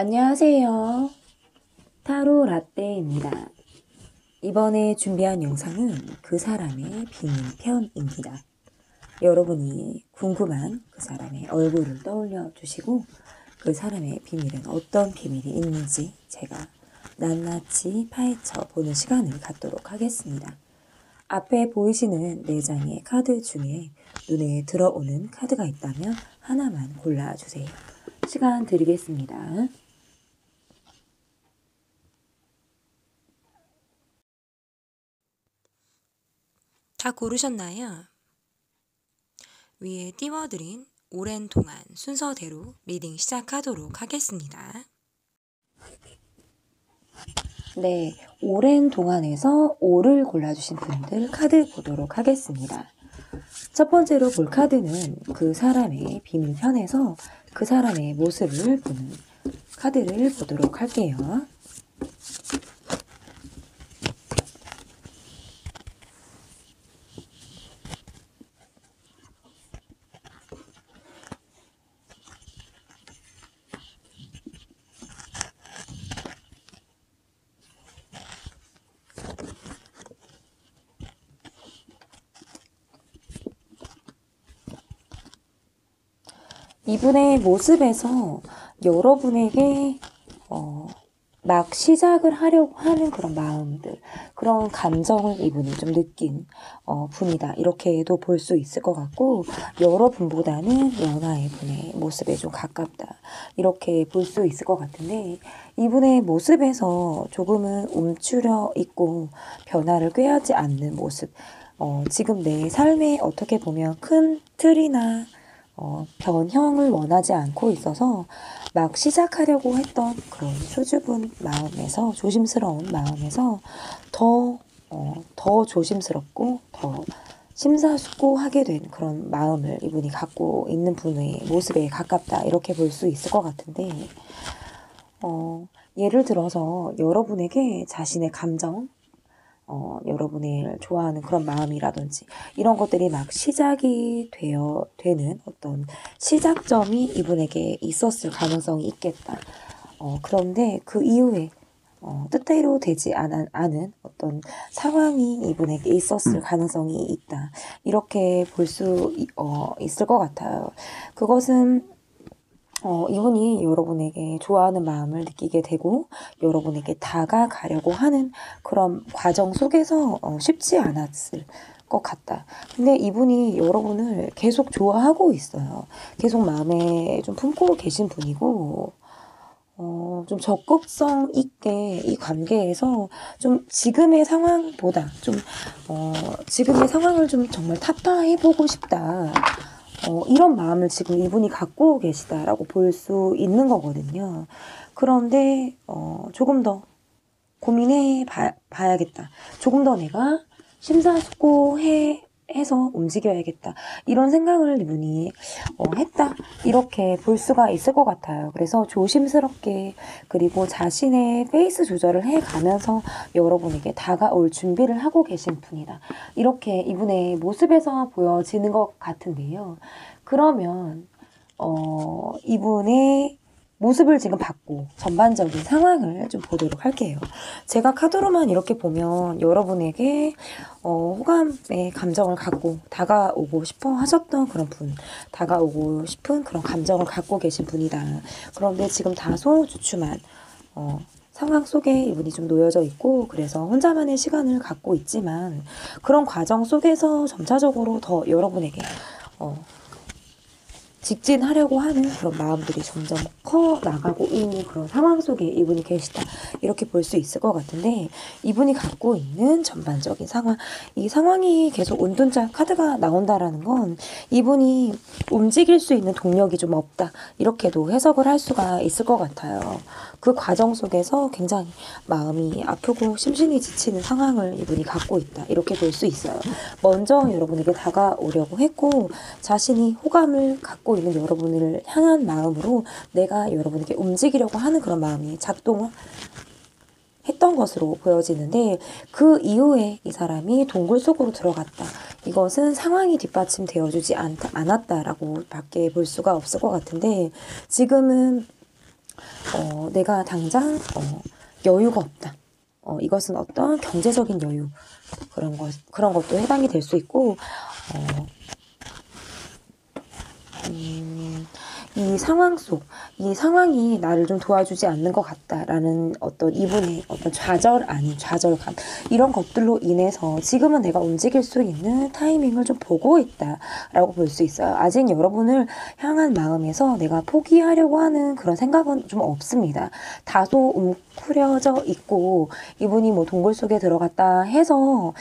안녕하세요. 타로 라떼입니다. 이번에 준비한 영상은 그 사람의 비밀 편입니다. 여러분이 궁금한 그 사람의 얼굴을 떠올려 주시고 그 사람의 비밀은 어떤 비밀이 있는지 제가 낱낱이 파헤쳐 보는 시간을 갖도록 하겠습니다. 앞에 보이시는 4장의 카드 중에 눈에 들어오는 카드가 있다면 하나만 골라주세요. 시간 드리겠습니다. 다 고르셨나요? 위에 띄워드린 오랜 동안 순서대로 리딩 시작하도록 하겠습니다. 네, 오랜 동안에서 5를 골라주신 분들 카드 보도록 하겠습니다. 첫 번째로 볼 카드는 그 사람의 비밀 편에서 그 사람의 모습을 보는 카드를 보도록 할게요. 이분의 모습에서 여러분에게 막 시작을 하려고 하는 그런 마음들, 그런 감정을 이분이 좀 느낀 분이다. 이렇게도 볼 수 있을 것 같고, 여러분보다는 연하의 분의 모습에 좀 가깝다. 이렇게 볼 수 있을 것 같은데, 이분의 모습에서 조금은 움츠려 있고 변화를 꾀하지 않는 모습, 지금 내 삶에 어떻게 보면 큰 틀이나 변형을 원하지 않고 있어서 막 시작하려고 했던 그런 수줍은 마음에서, 조심스러운 마음에서 더 조심스럽고 더 심사숙고하게 된 그런 마음을 이분이 갖고 있는 분의 모습에 가깝다. 이렇게 볼 수 있을 것 같은데, 예를 들어서 여러분에게 자신의 감정, 여러분을 좋아하는 그런 마음이라든지 이런 것들이 막 시작이 되는 어떤 시작점이 이분에게 있었을 가능성이 있겠다. 그런데 그 이후에 뜻대로 되지 않은 어떤 상황이 이분에게 있었을 가능성이 있다. 이렇게 볼 수 있을 것 같아요. 그것은 이분이 여러분에게 좋아하는 마음을 느끼게 되고 여러분에게 다가가려고 하는 그런 과정 속에서 쉽지 않았을 것 같다. 근데 이분이 여러분을 계속 좋아하고 있어요. 계속 마음에 좀 품고 계신 분이고 좀 적극성 있게 이 관계에서 좀 지금의 상황보다 좀 지금의 상황을 좀 정말 타파해보고 싶다. 이런 마음을 지금 이분이 갖고 계시다라고 볼 수 있는 거거든요. 그런데 조금 더 고민해 봐야겠다. 조금 더 내가 해서 움직여야겠다. 이런 생각을 이분이 했다. 이렇게 볼 수가 있을 것 같아요. 그래서 조심스럽게 그리고 자신의 페이스 조절을 해가면서 여러분에게 다가올 준비를 하고 계신 분이다. 이렇게 이분의 모습에서 보여지는 것 같은데요. 그러면 이분의 모습을 지금 받고 전반적인 상황을 좀 보도록 할게요. 제가 카드로만 이렇게 보면 여러분에게 호감의 감정을 갖고 다가오고 싶어 하셨던 그런 분, 다가오고 싶은 그런 감정을 갖고 계신 분이다. 그런데 지금 다소 주춤한 상황 속에 이분이 좀 놓여져 있고 그래서 혼자만의 시간을 갖고 있지만 그런 과정 속에서 점차적으로 더 여러분에게 직진하려고 하는 그런 마음들이 점점 커 나가고 있는 그런 상황 속에 이분이 계시다. 이렇게 볼 수 있을 것 같은데 이분이 갖고 있는 전반적인 상황, 이 상황이 계속 운둔자 카드가 나온다라는 건 이분이 움직일 수 있는 동력이 좀 없다. 이렇게도 해석을 할 수가 있을 것 같아요. 그 과정 속에서 굉장히 마음이 아프고 심신이 지치는 상황을 이분이 갖고 있다. 이렇게 볼 수 있어요. 먼저 여러분에게 다가오려고 했고 자신이 호감을 갖고 있는 여러분을 향한 마음으로 내가 여러분에게 움직이려고 하는 그런 마음이 작동을 했던 것으로 보여지는데 그 이후에 이 사람이 동굴 속으로 들어갔다. 이것은 상황이 뒷받침되어주지 않았다라고 밖에 볼 수가 없을 것 같은데 지금은 내가 당장 여유가 없다. 이것은 어떤 경제적인 여유 그런 것도 해당이 될 수 있고 이 상황이 나를 좀 도와주지 않는 것 같다라는 어떤 이분의 어떤 좌절감, 이런 것들로 인해서 지금은 내가 움직일 수 있는 타이밍을 좀 보고 있다라고 볼 수 있어요. 아직 여러분을 향한 마음에서 내가 포기하려고 하는 그런 생각은 좀 없습니다. 다소 웅크려져 있고, 이분이 뭐 동굴 속에 들어갔다 해서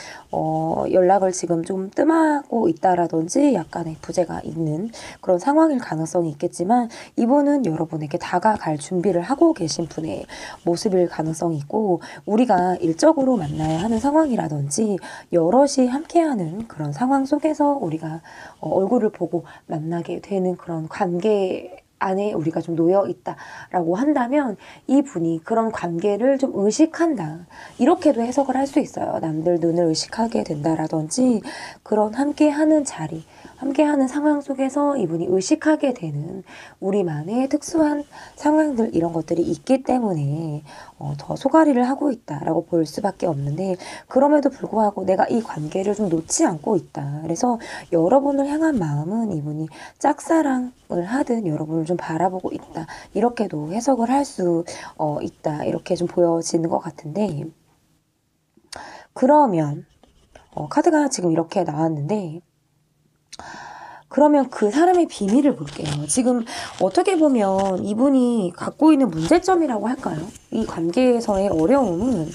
연락을 지금 좀 뜸하고 있다라든지 약간의 부재가 있는 그런 상황일 가능성이 있겠지만, 이분은 여러분에게 다가갈 준비를 하고 계신 분의 모습일 가능성이 있고, 우리가 일적으로 만나야 하는 상황이라든지 여럿이 함께하는 그런 상황 속에서 우리가 얼굴을 보고 만나게 되는 그런 관계 안에 우리가 좀 놓여 있다라고 한다면, 이분이 그런 관계를 좀 의식한다, 이렇게도 해석을 할 수 있어요. 남들 눈을 의식하게 된다라든지, 그런 함께하는 자리, 함께하는 상황 속에서 이분이 의식하게 되는 우리만의 특수한 상황들, 이런 것들이 있기 때문에 더 소가리를 하고 있다라고 볼 수밖에 없는데, 그럼에도 불구하고 내가 이 관계를 좀 놓지 않고 있다. 그래서 여러분을 향한 마음은 이분이 짝사랑을 하든 여러분을 좀 바라보고 있다, 이렇게도 해석을 할 수 있다, 이렇게 좀 보여지는 것 같은데, 그러면 카드가 지금 이렇게 나왔는데, 그러면 그 사람의 비밀을 볼게요. 지금 어떻게 보면 이분이 갖고 있는 문제점이라고 할까요? 이 관계에서의 어려움은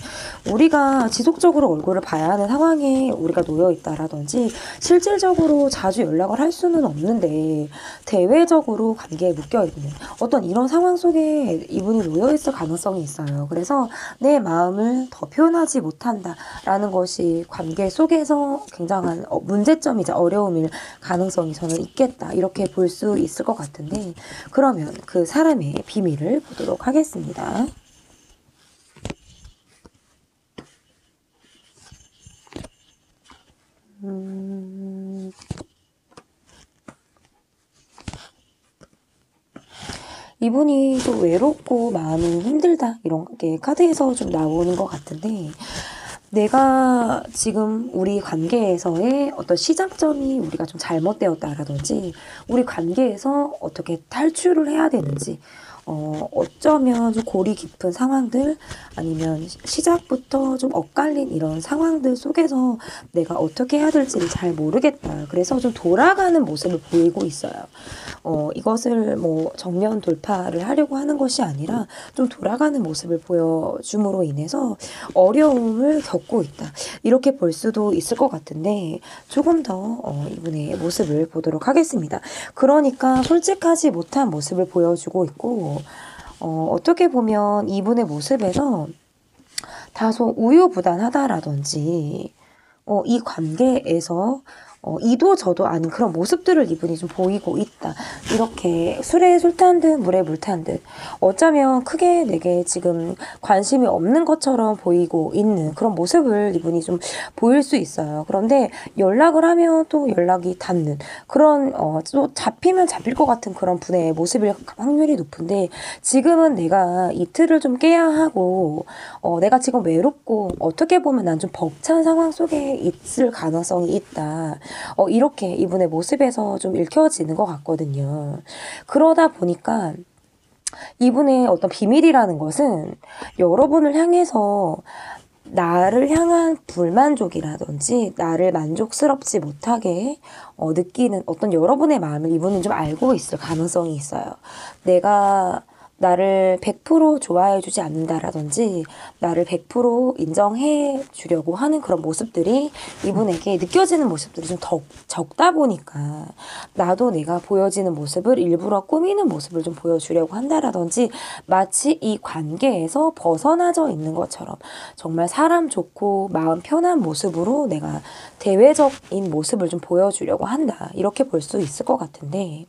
우리가 지속적으로 얼굴을 봐야 하는 상황에 우리가 놓여 있다라든지, 실질적으로 자주 연락을 할 수는 없는데 대외적으로 관계에 묶여 있는 어떤 이런 상황 속에 이분이 놓여 있을 가능성이 있어요. 그래서 내 마음을 더 표현하지 못한다라는 것이 관계 속에서 굉장한 문제점이자 어려움일 가능성이 저는 있겠다, 이렇게 볼 수 있을 것 같은데, 그러면 그 사람의 비밀을 보도록 하겠습니다. 이분이 좀 외롭고 마음이 힘들다, 이런 게 카드에서 좀 나오는 것 같은데, 내가 지금 우리 관계에서의 어떤 시작점이 우리가 좀 잘못되었다라든지, 우리 관계에서 어떻게 탈출을 해야 되는지, 어쩌면 좀 골이 깊은 상황들, 아니면 시작부터 좀 엇갈린 이런 상황들 속에서 내가 어떻게 해야 될지를 잘 모르겠다, 그래서 좀 돌아가는 모습을 보이고 있어요. 이것을 뭐 정면 돌파를 하려고 하는 것이 아니라 좀 돌아가는 모습을 보여줌으로 인해서 어려움을 겪고 있다, 이렇게 볼 수도 있을 것 같은데, 조금 더 이분의 모습을 보도록 하겠습니다. 그러니까 솔직하지 못한 모습을 보여주고 있고, 어떻게 보면 이분의 모습에서 다소 우유부단하다라든지, 이 관계에서 이도 저도 아닌 그런 모습들을 이분이 좀 보이고 있다, 이렇게 술에 술 탄 듯 물에 물 탄 듯, 어쩌면 크게 내게 지금 관심이 없는 것처럼 보이고 있는 그런 모습을 이분이 좀 보일 수 있어요. 그런데 연락을 하면 또 연락이 닿는 그런, 또 잡히면 잡힐 것 같은 그런 분의 모습일 확률이 높은데, 지금은 내가 이 틀을 좀 깨야 하고, 내가 지금 외롭고 어떻게 보면 난 좀 벅찬 상황 속에 있을 가능성이 있다, 이렇게 이분의 모습에서 좀 읽혀지는 것 같거든요. 그러다 보니까 이분의 어떤 비밀이라는 것은 여러분을 향해서 나를 향한 불만족이라든지 나를 만족스럽지 못하게 느끼는 어떤 여러분의 마음을 이분은 좀 알고 있을 가능성이 있어요. 내가 나를 100% 좋아해 주지 않는다라든지, 나를 100% 인정해 주려고 하는 그런 모습들이 이분에게 느껴지는 모습들이 좀 적다 보니까, 나도 내가 보여지는 모습을 일부러 꾸미는 모습을 좀 보여주려고 한다라든지, 마치 이 관계에서 벗어나져 있는 것처럼 정말 사람 좋고 마음 편한 모습으로 내가 대외적인 모습을 좀 보여주려고 한다, 이렇게 볼 수 있을 것 같은데,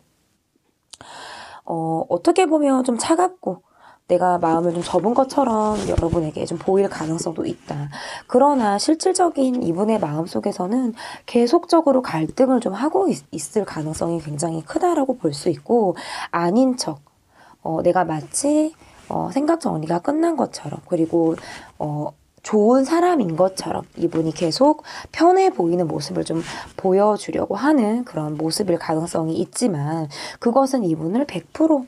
어떻게 보면 좀 차갑고 내가 마음을 좀 접은 것처럼 여러분에게 좀 보일 가능성도 있다. 그러나 실질적인 이분의 마음 속에서는 계속적으로 갈등을 좀 하고 있을 가능성이 굉장히 크다라고 볼 수 있고, 아닌 척, 내가 마치 생각 정리가 끝난 것처럼, 그리고 좋은 사람인 것처럼 이분이 계속 편해 보이는 모습을 좀 보여주려고 하는 그런 모습일 가능성이 있지만, 그것은 이분을 100%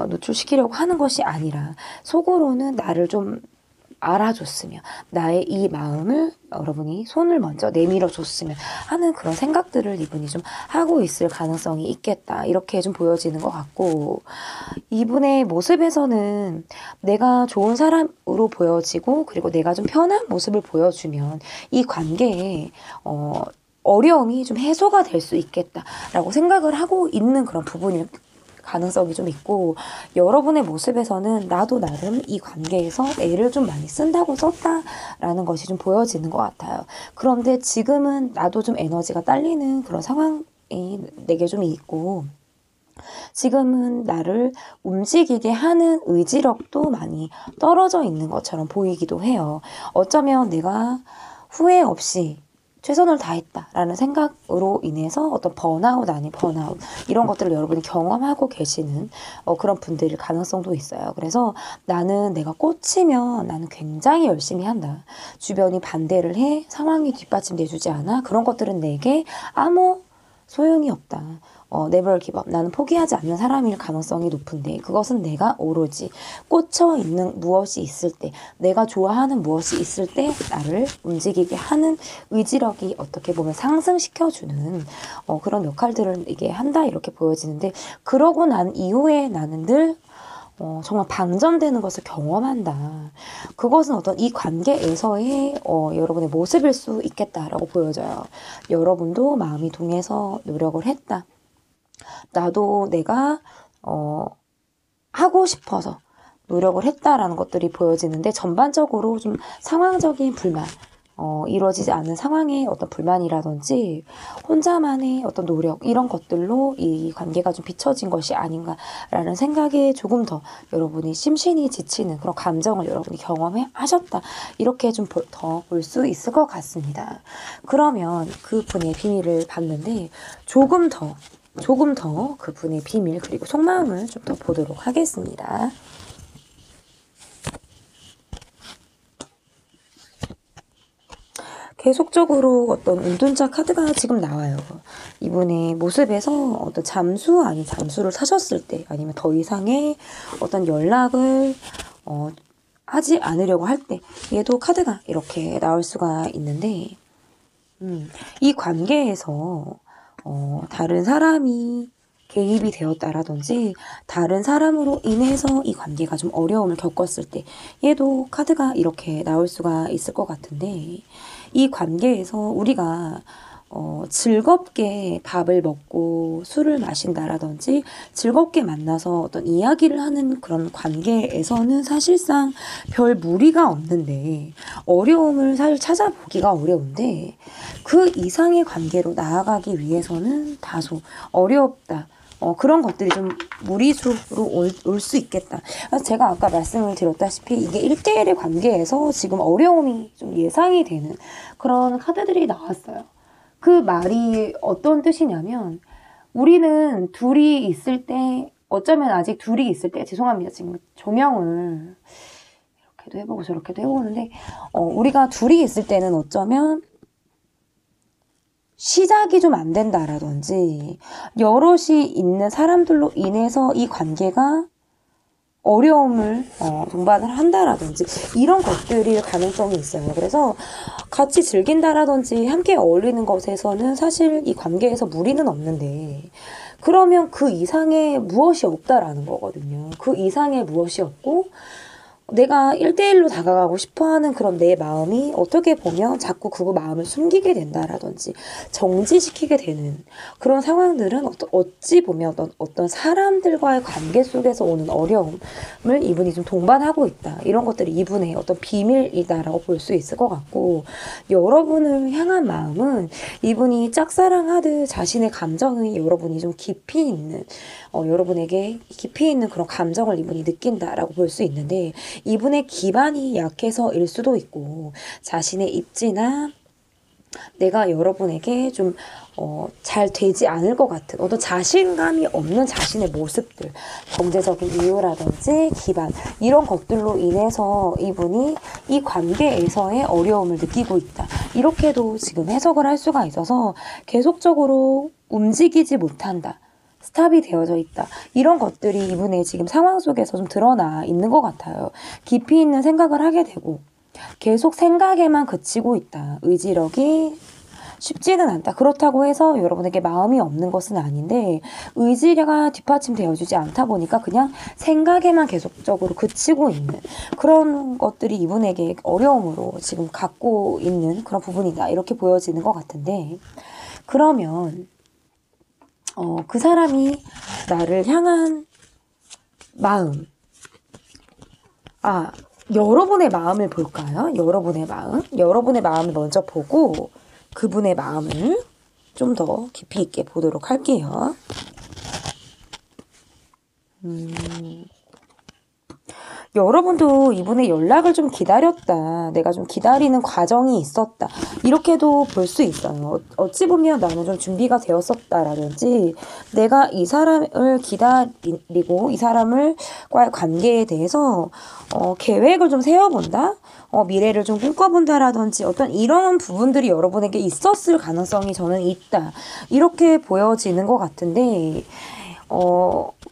노출시키려고 하는 것이 아니라 속으로는 나를 좀 알아줬으면, 나의 이 마음을 여러분이 손을 먼저 내밀어 줬으면 하는 그런 생각들을 이분이 좀 하고 있을 가능성이 있겠다, 이렇게 좀 보여지는 것 같고, 이분의 모습에서는 내가 좋은 사람으로 보여지고, 그리고 내가 좀 편한 모습을 보여주면 이 관계에 어려움이 좀 해소가 될 수 있겠다라고 생각을 하고 있는 그런 부분일 가능성이 좀 있고, 여러분의 모습에서는 나도 나름 이 관계에서 애를 좀 많이 쓴다고 썼다라는 것이 좀 보여지는 것 같아요. 그런데 지금은 나도 좀 에너지가 딸리는 그런 상황이 내게 좀 있고, 지금은 나를 움직이게 하는 의지력도 많이 떨어져 있는 것처럼 보이기도 해요. 어쩌면 내가 후회 없이 최선을 다했다라는 생각으로 인해서 어떤 번아웃 아닌 번아웃, 이런 것들을 여러분이 경험하고 계시는 그런 분들일 가능성도 있어요. 그래서 나는 내가 꽂히면 나는 굉장히 열심히 한다, 주변이 반대를 해, 상황이 뒷받침돼 주지 않아, 그런 것들은 내게 아무 소용이 없다, never give up, 나는 포기하지 않는 사람일 가능성이 높은데, 그것은 내가 오로지 꽂혀 있는 무엇이 있을 때, 내가 좋아하는 무엇이 있을 때 나를 움직이게 하는 의지력이 어떻게 보면 상승시켜주는 그런 역할들을 이게 한다, 이렇게 보여지는데, 그러고 난 이후에 나는 늘 정말 방전되는 것을 경험한다. 그것은 어떤 이 관계에서의 여러분의 모습일 수 있겠다라고 보여져요. 여러분도 마음이 동해서 노력을 했다, 나도 내가 하고 싶어서 노력을 했다라는 것들이 보여지는데, 전반적으로 좀 상황적인 불만, 이루어지지 않는 상황의 어떤 불만이라든지 혼자만의 어떤 노력, 이런 것들로 이 관계가 좀 비춰진 것이 아닌가라는 생각에 조금 더 여러분이 심신이 지치는 그런 감정을 여러분이 경험하셨다, 이렇게 좀 더 볼 수 있을 것 같습니다. 그러면 그 분의 비밀을 봤는데, 조금 더 그분의 비밀 그리고 속마음을 좀 더 보도록 하겠습니다. 계속적으로 어떤 운둔자 카드가 지금 나와요. 이분의 모습에서 어떤 잠수 아닌 잠수를 타셨을 때, 아니면 더 이상의 어떤 연락을 하지 않으려고 할 때, 얘도 카드가 이렇게 나올 수가 있는데, 이 관계에서 다른 사람이 개입이 되었다라든지 다른 사람으로 인해서 이 관계가 좀 어려움을 겪었을 때, 얘도 카드가 이렇게 나올 수가 있을 것 같은데, 이 관계에서 우리가 즐겁게 밥을 먹고 술을 마신다라든지 즐겁게 만나서 어떤 이야기를 하는 그런 관계에서는 사실상 별 무리가 없는데, 어려움을 사실 찾아보기가 어려운데, 그 이상의 관계로 나아가기 위해서는 다소 어렵다, 그런 것들이 좀 무리수로 올 수 있겠다. 제가 아까 말씀을 드렸다시피 이게 1대1의 관계에서 지금 어려움이 좀 예상이 되는 그런 카드들이 나왔어요. 그 말이 어떤 뜻이냐면, 우리는 둘이 있을 때, 어쩌면 아직 둘이 있을 때, 죄송합니다, 지금 조명을 이렇게도 해보고 저렇게도 해보는데, 우리가 둘이 있을 때는 어쩌면 시작이 좀 안 된다라든지, 여럿이 있는 사람들로 인해서 이 관계가 어려움을 동반을 한다라든지, 이런 것들일 가능성이 있어요. 그래서 같이 즐긴다라든지 함께 어울리는 것에서는 사실 이 관계에서 무리는 없는데, 그러면 그 이상의 무엇이 없다라는 거거든요. 그 이상의 무엇이 없고, 내가 1대1로 다가가고 싶어하는 그런 내 마음이 어떻게 보면 자꾸 그 마음을 숨기게 된다라든지 정지시키게 되는 그런 상황들은 어찌 보면 어떤 사람들과의 관계 속에서 오는 어려움을 이분이 좀 동반하고 있다, 이런 것들이 이분의 어떤 비밀이다라고 볼 수 있을 것 같고, 여러분을 향한 마음은 이분이 짝사랑하듯 자신의 감정이 여러분이 좀 깊이 있는, 여러분에게 깊이 있는 그런 감정을 이분이 느낀다라고 볼 수 있는데, 이분의 기반이 약해서일 수도 있고, 자신의 입지나 내가 여러분에게 좀 잘 되지 않을 것 같은 어떤 자신감이 없는 자신의 모습들, 경제적인 이유라든지 기반, 이런 것들로 인해서 이분이 이 관계에서의 어려움을 느끼고 있다. 이렇게도 지금 해석을 할 수가 있어서 계속적으로 움직이지 못한다. 스탑이 되어져 있다. 이런 것들이 이분의 지금 상황 속에서 좀 드러나 있는 것 같아요. 깊이 있는 생각을 하게 되고 계속 생각에만 그치고 있다. 의지력이 쉽지는 않다. 그렇다고 해서 여러분에게 마음이 없는 것은 아닌데 의지가 뒷받침되어주지 않다 보니까 그냥 생각에만 계속적으로 그치고 있는 그런 것들이 이분에게 어려움으로 지금 갖고 있는 그런 부분이다. 이렇게 보여지는 것 같은데, 그러면 그 사람이 나를 향한 마음, 여러분의 마음을 볼까요? 여러분의 마음을 먼저 보고 그분의 마음을 좀 더 깊이 있게 보도록 할게요. 여러분도 이분의 연락을 좀 기다렸다. 내가 좀 기다리는 과정이 있었다. 이렇게도 볼 수 있어요. 어찌 보면 나는 좀 준비가 되었었다라든지 내가 이 사람을 기다리고 이 사람과의 관계에 대해서 계획을 좀 세워본다. 미래를 좀 꿈꿔본다라든지 어떤 이런 부분들이 여러분에게 있었을 가능성이 저는 있다. 이렇게 보여지는 것 같은데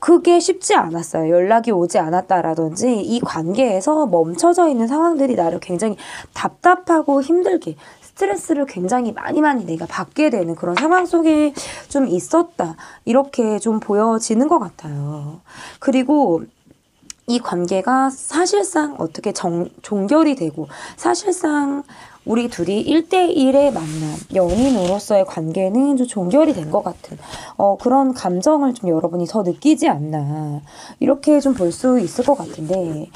그게 쉽지 않았어요. 연락이 오지 않았다라든지 이 관계에서 멈춰져 있는 상황들이 나를 굉장히 답답하고 힘들게 스트레스를 굉장히 많이 내가 받게 되는 그런 상황 속에 좀 있었다. 이렇게 좀 보여지는 것 같아요. 그리고 이 관계가 사실상 어떻게 종결이 되고 사실상 우리 둘이 1대1의 만남, 연인으로서의 관계는 좀 종결이 된 것 같은 그런 감정을 좀 여러분이 더 느끼지 않나 이렇게 좀 볼 수 있을 것 같은데,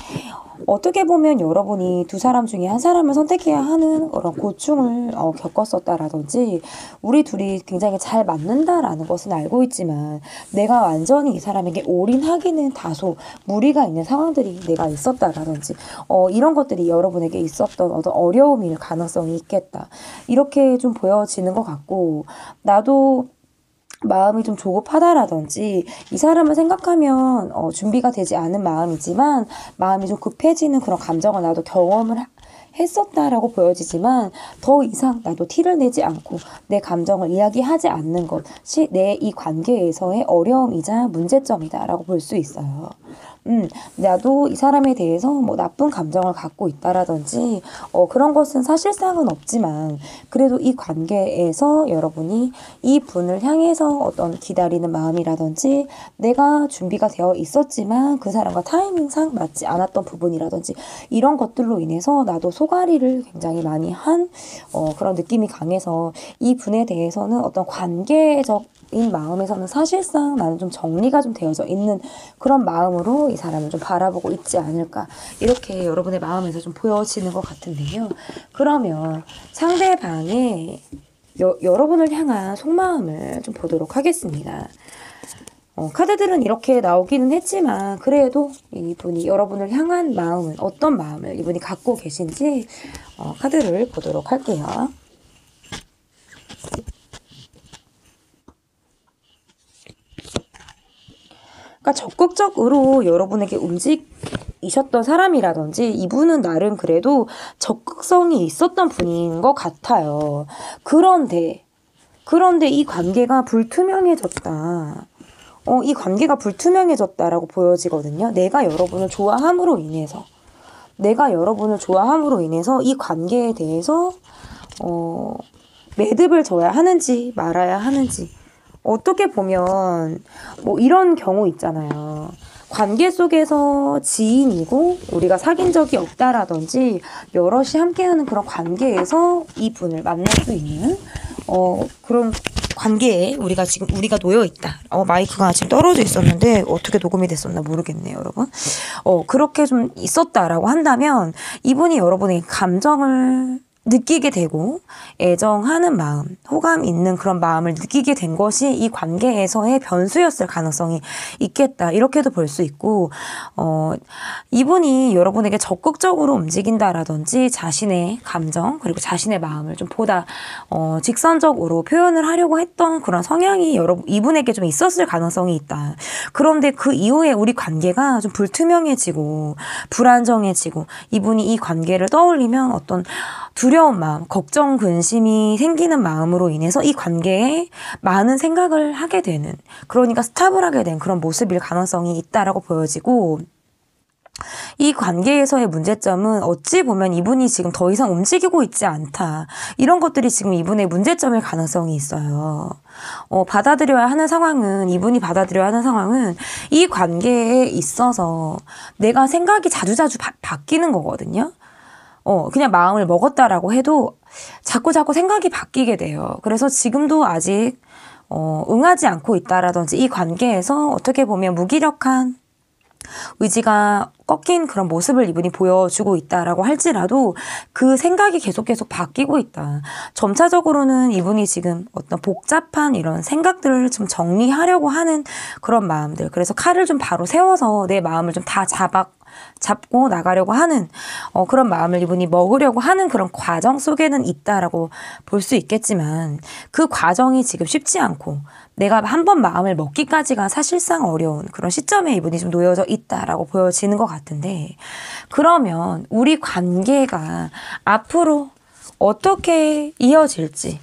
어떻게 보면 여러분이 두 사람 중에 한 사람을 선택해야 하는 그런 고충을 겪었었다라든지 우리 둘이 굉장히 잘 맞는다라는 것은 알고 있지만 내가 완전히 이 사람에게 올인하기는 다소 무리가 있는 상황들이 내가 있었다라든지 이런 것들이 여러분에게 있었던 어떤 어려움일 가능성이 있겠다. 이렇게 좀 보여지는 것 같고, 나도 마음이 좀 조급하다라든지 이 사람을 생각하면 준비가 되지 않은 마음이지만 마음이 좀 급해지는 그런 감정을 나도 경험을 했었다라고 보여지지만 더 이상 나도 티를 내지 않고 내 감정을 이야기하지 않는 것이 내 이 관계에서의 어려움이자 문제점이다라고 볼 수 있어요. 나도 이 사람에 대해서 뭐 나쁜 감정을 갖고 있다라든지 그런 것은 사실상은 없지만 그래도 이 관계에서 여러분이 이 분을 향해서 어떤 기다리는 마음이라든지 내가 준비가 되어 있었지만 그 사람과 타이밍상 맞지 않았던 부분이라든지 이런 것들로 인해서 나도 소가리를 굉장히 많이 한 그런 느낌이 강해서 이 분에 대해서는 어떤 관계적 인 마음에서는 사실상 나는 좀 정리가 좀 되어져 있는 그런 마음으로 이 사람을 좀 바라보고 있지 않을까, 이렇게 여러분의 마음에서 좀 보여지는 것 같은데요. 그러면 상대방의 여러분을 향한 속마음을 좀 보도록 하겠습니다. 카드들은 이렇게 나오기는 했지만 그래도 이분이 여러분을 향한 마음은 어떤 마음을 이분이 갖고 계신지 카드를 보도록 할게요. 그러니까 적극적으로 여러분에게 움직이셨던 사람이라든지 이분은 나름 그래도 적극성이 있었던 분인 것 같아요. 그런데 이 관계가 불투명해졌다. 이 관계가 불투명해졌다라고 보여지거든요. 내가 여러분을 좋아함으로 인해서 이 관계에 대해서 매듭을 져야 하는지 말아야 하는지, 어떻게 보면 뭐 이런 경우 있잖아요. 관계 속에서 지인이고 우리가 사귄 적이 없다라든지 여럿이 함께하는 그런 관계에서 이 분을 만날 수 있는 그런 관계에 우리가 놓여 있다. 마이크가 지금 떨어져 있었는데 어떻게 녹음이 됐었나 모르겠네요, 여러분. 그렇게 좀 있었다라고 한다면 이분이 여러분의 감정을 느끼게 되고 애정하는 마음, 호감 있는 그런 마음을 느끼게 된 것이 이 관계에서의 변수였을 가능성이 있겠다. 이렇게도 볼 수 있고 이분이 여러분에게 적극적으로 움직인다라든지 자신의 감정 그리고 자신의 마음을 좀 보다 직선적으로 표현을 하려고 했던 그런 성향이 이분에게 좀 있었을 가능성이 있다. 그런데 그 이후에 우리 관계가 좀 불투명해지고 불안정해지고 이분이 이 관계를 떠올리면 어떤 두려운 마음, 걱정, 근심이 생기는 마음으로 인해서 이 관계에 많은 생각을 하게 되는, 그러니까 스탑을 하게 된 그런 모습일 가능성이 있다라고 보여지고, 이 관계에서의 문제점은 어찌 보면 이분이 지금 더 이상 움직이고 있지 않다. 이런 것들이 지금 이분의 문제점일 가능성이 있어요. 받아들여야 하는 상황은, 이분이 받아들여야 하는 상황은 이 관계에 있어서 내가 생각이 자주자주 바뀌는 거거든요. 그냥 마음을 먹었다라고 해도 자꾸 생각이 바뀌게 돼요. 그래서 지금도 아직 응하지 않고 있다라든지 이 관계에서 어떻게 보면 무기력한 의지가 꺾인 그런 모습을 이분이 보여주고 있다라고 할지라도 그 생각이 계속 바뀌고 있다. 점차적으로는 이분이 지금 어떤 복잡한 이런 생각들을 좀 정리하려고 하는 그런 마음들. 그래서 칼을 좀 바로 세워서 내 마음을 좀 다 잡고 나가려고 하는 그런 마음을 이분이 먹으려고 하는 그런 과정 속에는 있다라고 볼 수 있겠지만 그 과정이 지금 쉽지 않고 내가 한 번 마음을 먹기까지가 사실상 어려운 그런 시점에 이분이 좀 놓여져 있다라고 보여지는 것 같은데, 그러면 우리 관계가 앞으로 어떻게 이어질지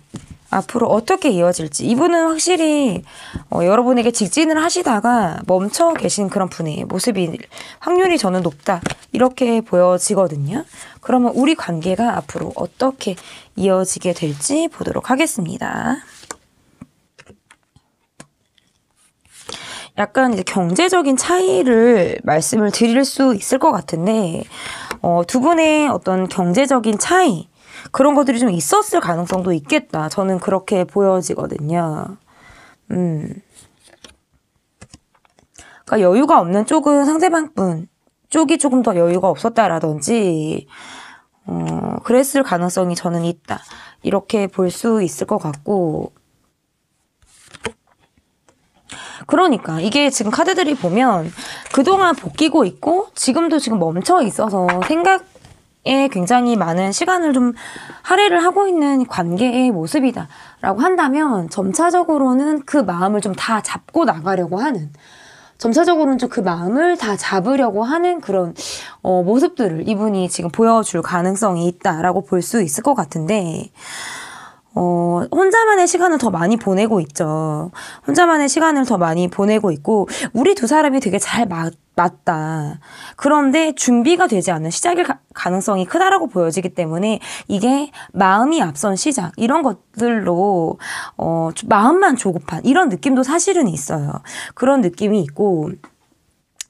이분은 확실히 여러분에게 직진을 하시다가 멈춰 계신 그런 분의 모습이 확률이 저는 높다 이렇게 보여지거든요. 그러면 우리 관계가 앞으로 어떻게 이어지게 될지 보도록 하겠습니다. 약간 이제 경제적인 차이를 말씀을 드릴 수 있을 것 같은데 두 분의 어떤 경제적인 차이 그런 것들이 좀 있었을 가능성도 있겠다. 저는 그렇게 보여지거든요. 그러니까 여유가 없는 쪽은 상대방 분 쪽이 조금 더 여유가 없었다라든지 그랬을 가능성이 저는 있다. 이렇게 볼 수 있을 것 같고, 그러니까 이게 지금 카드들이 보면 그동안 볶이고 있고 지금도 지금 멈춰 있어서 생각에 굉장히 많은 시간을 좀 할애를 하고 있는 관계의 모습이다라고 한다면 점차적으로는 그 마음을 좀 다 잡고 나가려고 하는, 점차적으로는 좀 그 마음을 다 잡으려고 하는 그런 모습들을 이분이 지금 보여줄 가능성이 있다라고 볼 수 있을 것 같은데, 혼자만의 시간을 더 많이 보내고 있죠. 혼자만의 시간을 더 많이 보내고 있고, 우리 두 사람이 되게 잘 맞다. 그런데 준비가 되지 않는 시작일 가능성이 크다라고 보여지기 때문에 이게 마음이 앞선 시작, 이런 것들로, 마음만 조급한 이런 느낌도 사실은 있어요. 그런 느낌이 있고,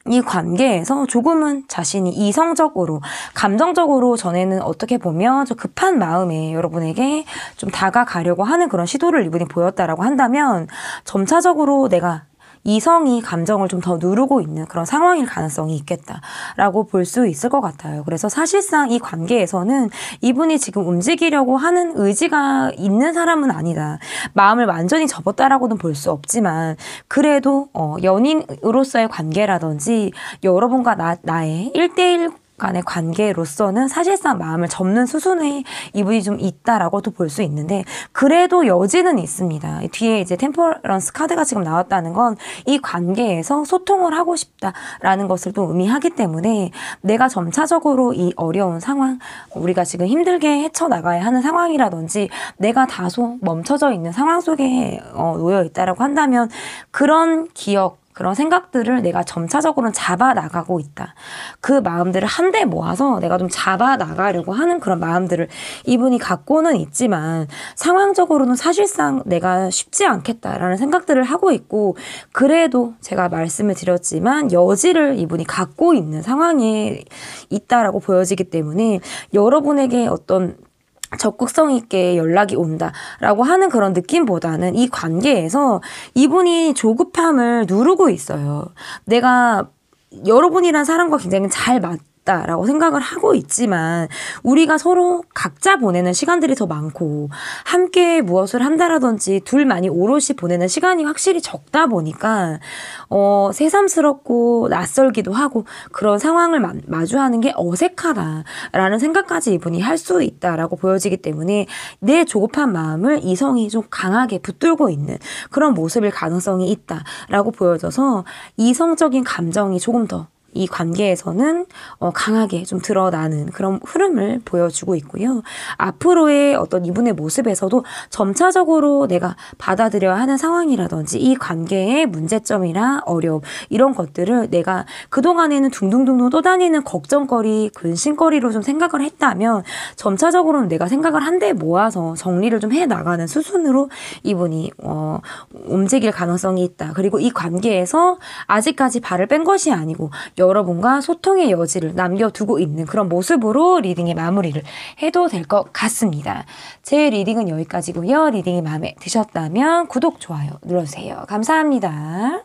이 관계에서 조금은 자신이 이성적으로, 감정적으로 전에는 어떻게 보면 좀 급한 마음에 여러분에게 좀 다가가려고 하는 그런 시도를 이분이 보였다라고 한다면 점차적으로 내가 이성이 감정을 좀 더 누르고 있는 그런 상황일 가능성이 있겠다라고 볼 수 있을 것 같아요. 그래서 사실상 이 관계에서는 이분이 지금 움직이려고 하는 의지가 있는 사람은 아니다. 마음을 완전히 접었다라고는 볼 수 없지만 그래도 연인으로서의 관계라든지 여러분과 나의 1대1 간의 관계로서는 사실상 마음을 접는 수순에 이분이 좀 있다라고도 볼 수 있는데, 그래도 여지는 있습니다. 뒤에 이제 템퍼런스 카드가 지금 나왔다는 건 이 관계에서 소통을 하고 싶다라는 것을 또 의미하기 때문에 내가 점차적으로 이 어려운 상황, 우리가 지금 힘들게 헤쳐나가야 하는 상황이라든지 내가 다소 멈춰져 있는 상황 속에 놓여 있다라고 한다면 그런 기억, 그런 생각들을 내가 점차적으로는 잡아 나가고 있다. 그 마음들을 한데 모아서 내가 좀 잡아 나가려고 하는 그런 마음들을 이분이 갖고는 있지만 상황적으로는 사실상 내가 쉽지 않겠다라는 생각들을 하고 있고, 그래도 제가 말씀을 드렸지만 여지를 이분이 갖고 있는 상황에 있다라고 보여지기 때문에 여러분에게 어떤 적극성 있게 연락이 온다라고 하는 그런 느낌보다는 이 관계에서 이분이 조급함을 누르고 있어요. 내가 여러분이란 사람과 굉장히 잘 없다라고 생각을 하고 있지만 우리가 서로 각자 보내는 시간들이 더 많고 함께 무엇을 한다라든지 둘만이 오롯이 보내는 시간이 확실히 적다 보니까 새삼스럽고 낯설기도 하고 그런 상황을 마주하는 게 어색하다라는 생각까지 이분이 할 수 있다라고 보여지기 때문에 내 조급한 마음을 이성이 좀 강하게 붙들고 있는 그런 모습일 가능성이 있다라고 보여져서 이성적인 감정이 조금 더 이 관계에서는 강하게 좀 드러나는 그런 흐름을 보여주고 있고요. 앞으로의 어떤 이분의 모습에서도 점차적으로 내가 받아들여야 하는 상황이라든지 이 관계의 문제점이나 어려움 이런 것들을 내가 그동안에는 둥둥둥둥 떠다니는 걱정거리, 근심거리로 좀 생각을 했다면 점차적으로는 내가 생각을 한데 모아서 정리를 좀 해나가는 수순으로 이분이 움직일 가능성이 있다. 그리고 이 관계에서 아직까지 발을 뺀 것이 아니고 여러분과 소통의 여지를 남겨두고 있는 그런 모습으로 리딩의 마무리를 해도 될 것 같습니다. 제 리딩은 여기까지고요. 리딩이 마음에 드셨다면 구독, 좋아요 눌러주세요. 감사합니다.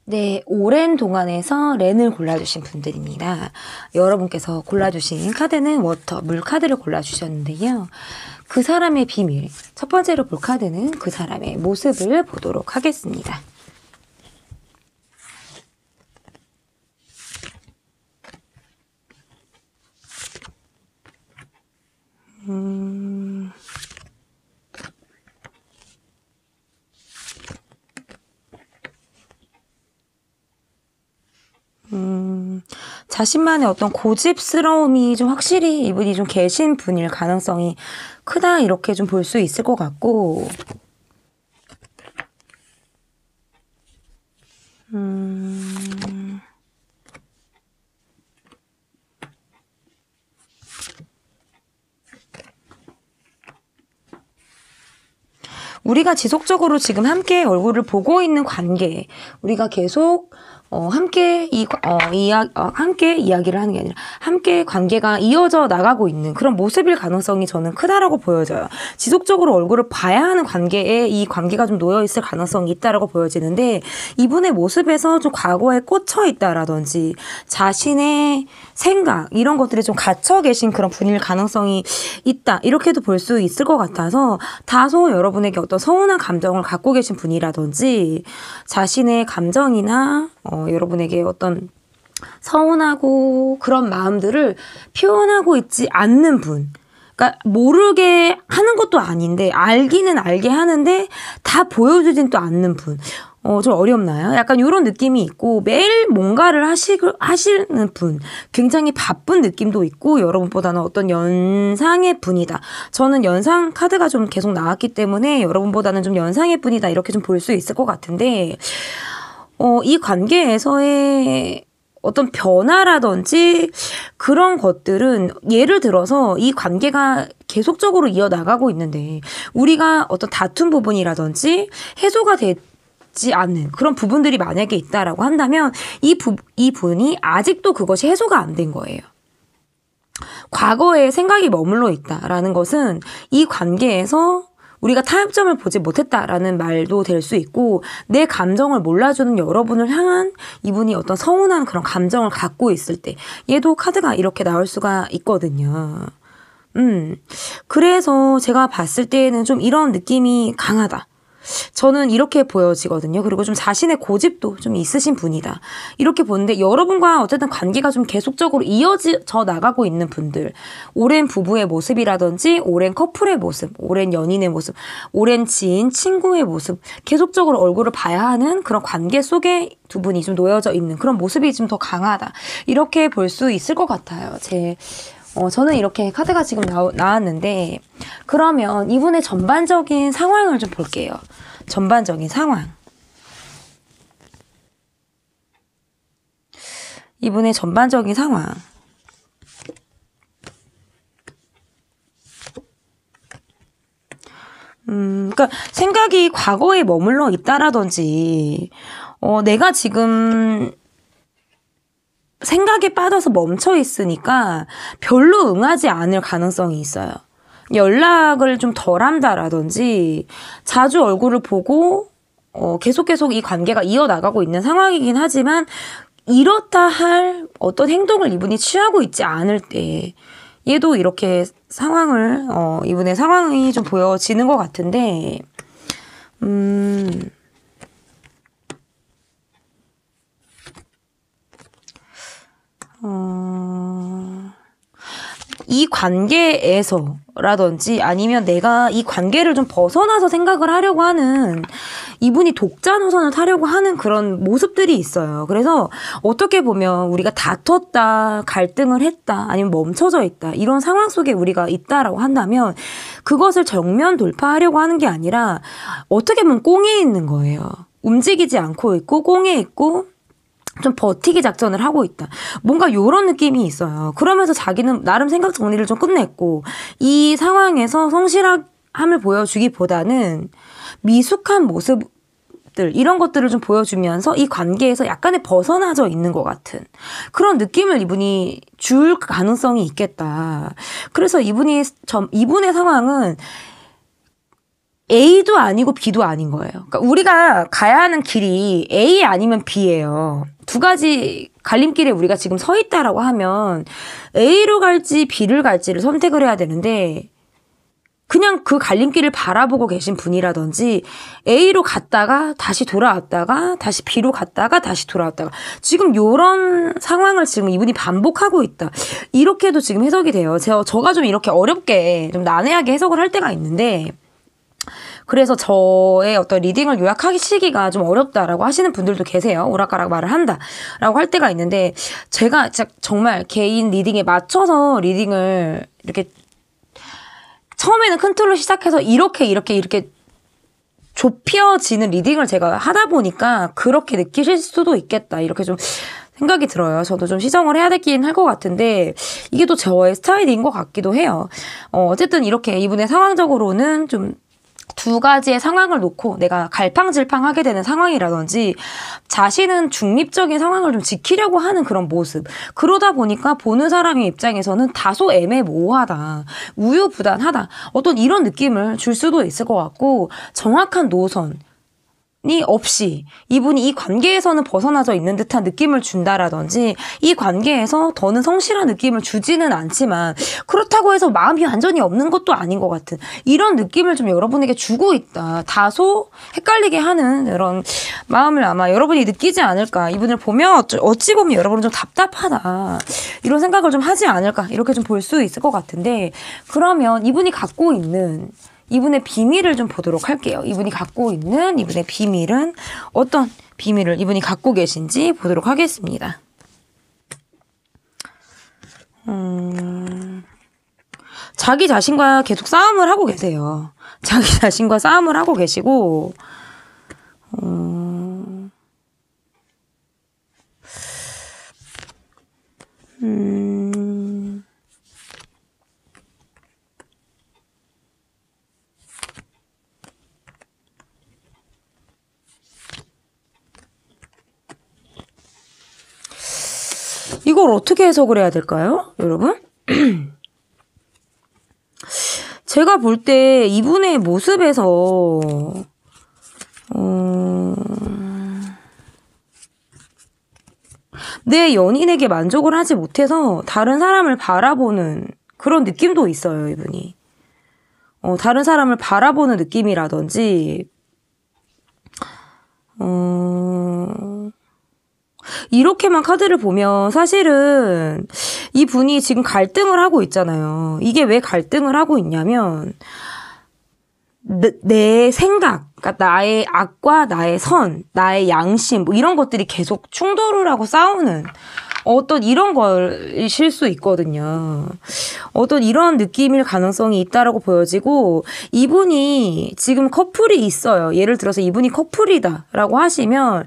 네, 오랜 동안에서 렌을 골라주신 분들입니다. 여러분께서 골라주신 카드는 워터, 물 카드를 골라주셨는데요. 그 사람의 비밀, 첫 번째로 볼 카드는 그 사람의 모습을 보도록 하겠습니다. 자신만의 어떤 고집스러움이 좀 확실히 이분이 좀 계신 분일 가능성이 크다 이렇게 좀 볼 수 있을 것 같고 우리가 지속적으로 지금 함께 얼굴을 보고 있는 관계, 우리가 계속 함께 함께 이야기를 하는 게 아니라 함께 관계가 이어져 나가고 있는 그런 모습일 가능성이 저는 크다라고 보여져요. 지속적으로 얼굴을 봐야 하는 관계에 이 관계가 좀 놓여 있을 가능성이 있다라고 보여지는데 이분의 모습에서 좀 과거에 꽂혀 있다라든지 자신의 생각 이런 것들이 좀 갇혀 계신 그런 분일 가능성이 있다 이렇게도 볼 수 있을 것 같아서 다소 여러분에게 어떤 서운한 감정을 갖고 계신 분이라든지 자신의 감정이나 여러분에게 어떤 서운하고 그런 마음들을 표현하고 있지 않는 분. 그러니까 모르게 하는 것도 아닌데 알기는 알게 하는데 다 보여주진 또 않는 분. 좀 어렵나요? 약간 이런 느낌이 있고 매일 뭔가를 하시는 분. 굉장히 바쁜 느낌도 있고 여러분보다는 어떤 연상의 분이다. 저는 연상 카드가 좀 계속 나왔기 때문에 여러분보다는 좀 연상의 분이다. 이렇게 좀 볼 수 있을 것 같은데 이 관계에서의 어떤 변화라든지 그런 것들은 예를 들어서 이 관계가 계속적으로 이어나가고 있는데 우리가 어떤 다툰 부분이라든지 해소가 되지 않는 그런 부분들이 만약에 있다라고 한다면 이 분이 아직도 그것이 해소가 안 된 거예요. 과거에 생각이 머물러 있다라는 것은 이 관계에서 우리가 타협점을 보지 못했다라는 말도 될 수 있고 내 감정을 몰라주는 여러분을 향한 이분이 어떤 서운한 그런 감정을 갖고 있을 때 얘도 카드가 이렇게 나올 수가 있거든요. 그래서 제가 봤을 때는 좀 이런 느낌이 강하다. 저는 이렇게 보여지거든요. 그리고 좀 자신의 고집도 좀 있으신 분이다. 이렇게 보는데 여러분과 어쨌든 관계가 좀 계속적으로 이어져 나가고 있는 분들, 오랜 부부의 모습이라든지 오랜 커플의 모습, 오랜 연인의 모습, 오랜 지인, 친구의 모습, 계속적으로 얼굴을 봐야 하는 그런 관계 속에 두 분이 좀 놓여져 있는 그런 모습이 좀 더 강하다. 이렇게 볼 수 있을 것 같아요. 저는 이렇게 카드가 지금 나왔는데 그러면 이분의 전반적인 상황을 좀 볼게요. 전반적인 상황. 이분의 전반적인 상황. 그러니까 생각이 과거에 머물러 있다라든지 내가 지금 생각에 빠져서 멈춰 있으니까 별로 응하지 않을 가능성이 있어요. 연락을 좀 덜 한다라든지 자주 얼굴을 보고 계속 이 관계가 이어나가고 있는 상황이긴 하지만 이렇다 할 어떤 행동을 이분이 취하고 있지 않을 때 얘도 이렇게 상황을 이분의 상황이 좀 보여지는 것 같은데 이 관계에서라든지 아니면 내가 이 관계를 좀 벗어나서 생각을 하려고 하는 이분이 독자 노선을 타려고 하는 그런 모습들이 있어요. 그래서 어떻게 보면 우리가 다퉜다, 갈등을 했다, 아니면 멈춰져 있다 이런 상황 속에 우리가 있다라고 한다면 그것을 정면 돌파하려고 하는 게 아니라 어떻게 보면 꽁에 있는 거예요. 움직이지 않고 있고 꽁에 있고 좀 버티기 작전을 하고 있다. 뭔가 요런 느낌이 있어요. 그러면서 자기는 나름 생각 정리를 좀 끝냈고 이 상황에서 성실함을 보여주기보다는 미숙한 모습들 이런 것들을 좀 보여주면서 이 관계에서 약간의 벗어나져 있는 것 같은 그런 느낌을 이분이 줄 가능성이 있겠다. 그래서 이분의 상황은 A도 아니고 B도 아닌 거예요. 그러니까 우리가 가야 하는 길이 A 아니면 B예요. 두 가지 갈림길에 우리가 지금 서 있다라고 하면 A로 갈지 B를 갈지를 선택을 해야 되는데 그냥 그 갈림길을 바라보고 계신 분이라든지 A로 갔다가 다시 돌아왔다가 다시 B로 갔다가 다시 돌아왔다가 지금 요런 상황을 지금 이분이 반복하고 있다. 이렇게도 지금 해석이 돼요. 저가 좀 이렇게 어렵게 좀 난해하게 해석을 할 때가 있는데 그래서 저의 어떤 리딩을 요약하기 시기가 좀 어렵다라고 하시는 분들도 계세요. 오락가락 말을 한다라고 할 때가 있는데 제가 진짜 정말 개인 리딩에 맞춰서 리딩을 이렇게 처음에는 큰 틀로 시작해서 이렇게 좁혀지는 리딩을 제가 하다 보니까 그렇게 느끼실 수도 있겠다. 이렇게 좀 생각이 들어요. 저도 좀 시정을 해야 되긴 할 것 같은데 이게 또 저의 스타일인 것 같기도 해요. 어쨌든 이렇게 이분의 상황적으로는 좀 두 가지의 상황을 놓고 내가 갈팡질팡하게 되는 상황이라든지 자신은 중립적인 상황을 좀 지키려고 하는 그런 모습. 그러다 보니까 보는 사람의 입장에서는 다소 애매모호하다. 우유부단하다. 어떤 이런 느낌을 줄 수도 있을 것 같고 정확한 노선. 이 없이 이분이 이 관계에서는 벗어나져 있는 듯한 느낌을 준다라든지 이 관계에서 더는 성실한 느낌을 주지는 않지만 그렇다고 해서 마음이 완전히 없는 것도 아닌 것 같은 이런 느낌을 좀 여러분에게 주고 있다. 다소 헷갈리게 하는 이런 마음을 아마 여러분이 느끼지 않을까. 이분을 보면 어찌 보면 여러분은 좀 답답하다. 이런 생각을 좀 하지 않을까. 이렇게 좀 볼 수 있을 것 같은데 그러면 이분이 갖고 있는 이분의 비밀을 좀 보도록 할게요. 이분이 갖고 있는 이분의 비밀은 어떤 비밀을 이분이 갖고 계신지 보도록 하겠습니다. 자기 자신과 계속 싸움을 하고 계세요. 자기 자신과 싸움을 하고 계시고 이걸 어떻게 해석을 해야 될까요, 여러분? 제가 볼 때 이분의 모습에서 내 연인에게 만족을 하지 못해서 다른 사람을 바라보는 그런 느낌도 있어요, 이분이. 다른 사람을 바라보는 느낌이라든지 이렇게만 카드를 보면 사실은 이분이 지금 갈등을 하고 있잖아요. 이게 왜 갈등을 하고 있냐면 내 생각, 그러니까 나의 악과 나의 선, 나의 양심 뭐 이런 것들이 계속 충돌을 하고 싸우는 어떤 이런 것일 수 있거든요. 어떤 이런 느낌일 가능성이 있다라고 보여지고 이분이 지금 커플이 있어요. 예를 들어서 이분이 커플이다라고 하시면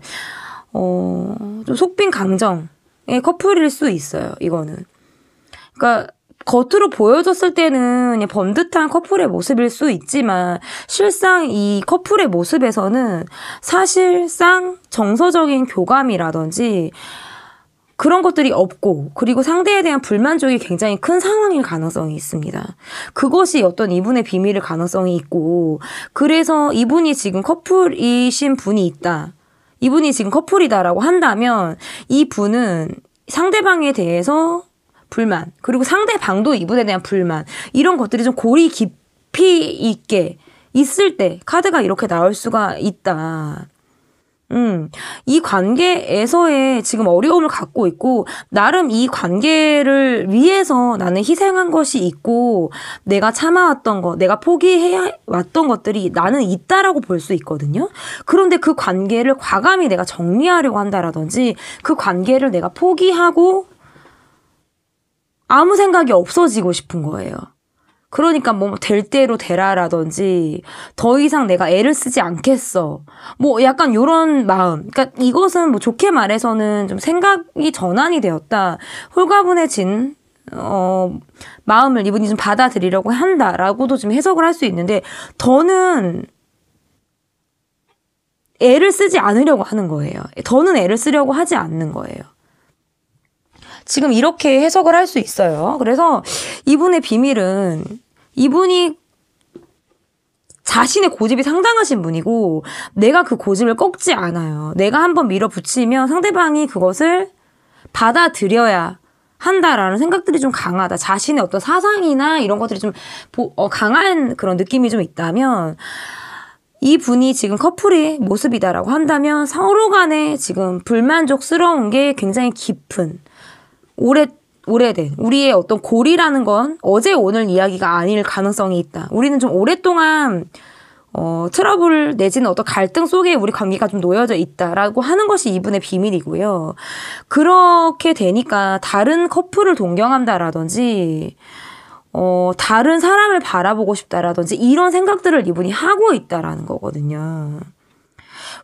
좀 속빈 감정의 커플일 수 있어요. 이거는. 그러니까 겉으로 보여졌을 때는 그냥 번듯한 커플의 모습일 수 있지만 실상 이 커플의 모습에서는 사실상 정서적인 교감이라든지 그런 것들이 없고 그리고 상대에 대한 불만족이 굉장히 큰 상황일 가능성이 있습니다. 그것이 어떤 이분의 비밀일 가능성이 있고 그래서 이분이 지금 커플이신 분이 있다. 이분이 지금 커플이다라고 한다면 이 분은 상대방에 대해서 불만, 그리고 상대방도 이분에 대한 불만, 이런 것들이 좀 골이 깊이 있게 있을 때 카드가 이렇게 나올 수가 있다. 이 관계에서의 지금 어려움을 갖고 있고, 나름 이 관계를 위해서 나는 희생한 것이 있고, 내가 참아왔던 것, 내가 포기해왔던 것들이 나는 있다라고 볼 수 있거든요. 그런데 그 관계를 과감히 내가 정리하려고 한다라든지, 그 관계를 내가 포기하고 아무 생각이 없어지고 싶은 거예요. 그러니까 뭐 될 대로 되라라든지 더 이상 내가 애를 쓰지 않겠어. 뭐 약간 요런 마음. 그러니까 이것은 뭐 좋게 말해서는 좀 생각이 전환이 되었다. 홀가분해진 마음을 이분이 좀 받아들이려고 한다라고도 좀 해석을 할 수 있는데, 더는 애를 쓰지 않으려고 하는 거예요. 더는 애를 쓰려고 하지 않는 거예요. 지금 이렇게 해석을 할 수 있어요. 그래서 이분의 비밀은, 이분이 자신의 고집이 상당하신 분이고, 내가 그 고집을 꺾지 않아요. 내가 한번 밀어붙이면 상대방이 그것을 받아들여야 한다라는 생각들이 좀 강하다. 자신의 어떤 사상이나 이런 것들이 좀 강한 그런 느낌이 좀 있다면, 이 분이 지금 커플의 모습이다라고 한다면 서로 간에 지금 불만족스러운 게 굉장히 깊은, 오래된 우리의 어떤 골이라는 건 어제 오늘 이야기가 아닐 가능성이 있다. 우리는 좀 오랫동안 트러블 내지는 어떤 갈등 속에 우리 관계가 좀 놓여져 있다라고 하는 것이 이분의 비밀이고요. 그렇게 되니까 다른 커플을 동경한다라든지 다른 사람을 바라보고 싶다라든지 이런 생각들을 이분이 하고 있다라는 거거든요.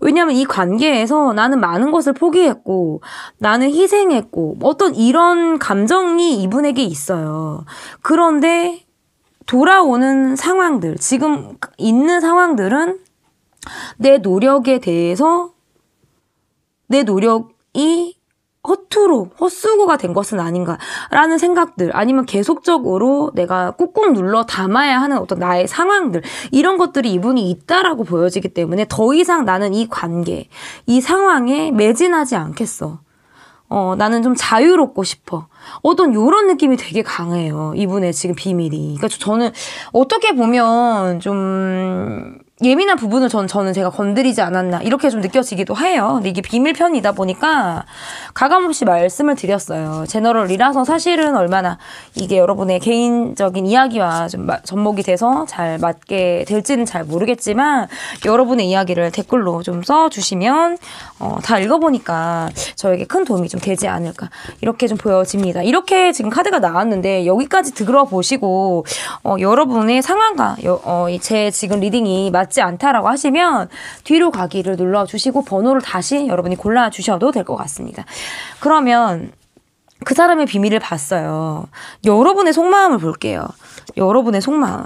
왜냐하면 이 관계에서 나는 많은 것을 포기했고, 나는 희생했고, 어떤 이런 감정이 이분에게 있어요. 그런데 돌아오는 상황들, 지금 있는 상황들은 내 노력에 대해서 내 노력이 헛수고가 된 것은 아닌가라는 생각들, 아니면 계속적으로 내가 꾹꾹 눌러 담아야 하는 어떤 나의 상황들, 이런 것들이 이분이 있다라고 보여지기 때문에 더 이상 나는 이 관계, 이 상황에 매진하지 않겠어. 나는 좀 자유롭고 싶어. 어떤 요런 느낌이 되게 강해요. 이분의 지금 비밀이. 그러니까 저는 어떻게 보면 좀 예민한 부분을 저는 제가 건드리지 않았나 이렇게 좀 느껴지기도 해요. 근데 이게 비밀편이다 보니까 가감없이 말씀을 드렸어요. 제너럴이라서 사실은 얼마나 이게 여러분의 개인적인 이야기와 좀 접목이 돼서 잘 맞게 될지는 잘 모르겠지만, 여러분의 이야기를 댓글로 좀 써주시면 다 읽어보니까 저에게 큰 도움이 좀 되지 않을까 이렇게 좀 보여집니다. 이렇게 지금 카드가 나왔는데 여기까지 들어보시고 여러분의 상황과 제 지금 리딩이 맞지 않다라고 하시면 뒤로 가기를 눌러주시고 번호를 다시 여러분이 골라주셔도 될 것 같습니다. 그러면 그 사람의 비밀을 봤어요. 여러분의 속마음을 볼게요. 여러분의 속마음.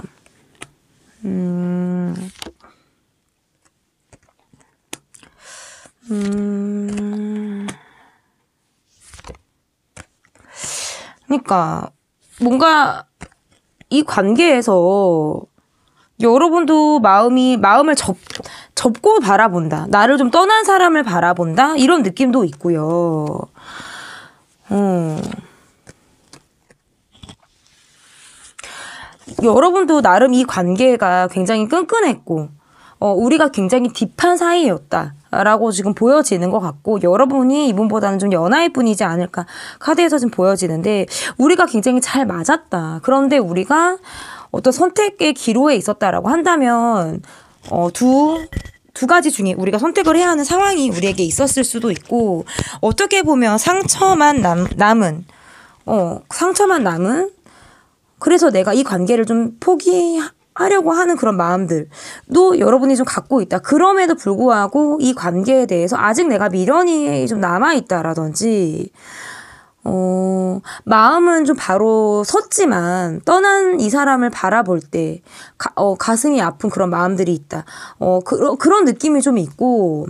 그러니까 뭔가 이 관계에서 여러분도 마음을 접고 바라본다. 나를 좀 떠난 사람을 바라본다. 이런 느낌도 있고요. 여러분도 나름 이 관계가 굉장히 끈끈했고, 우리가 굉장히 딥한 사이였다라고 지금 보여지는 것 같고, 여러분이 이분보다는 좀 연하일 뿐이지 않을까 카드에서 좀 보여지는데, 우리가 굉장히 잘 맞았다. 그런데 우리가 어떤 선택의 기로에 있었다라고 한다면 두 가지 중에 우리가 선택을 해야 하는 상황이 우리에게 있었을 수도 있고, 어떻게 보면 상처만 남은 그래서 내가 이 관계를 좀 포기하려고 하는 그런 마음들도 여러분이 좀 갖고 있다. 그럼에도 불구하고 이 관계에 대해서 아직 내가 미련이 좀 남아있다라든지, 마음은 좀 바로 섰지만 떠난 이 사람을 바라볼 때 가슴이 아픈 그런 마음들이 있다. 그런 느낌이 좀 있고,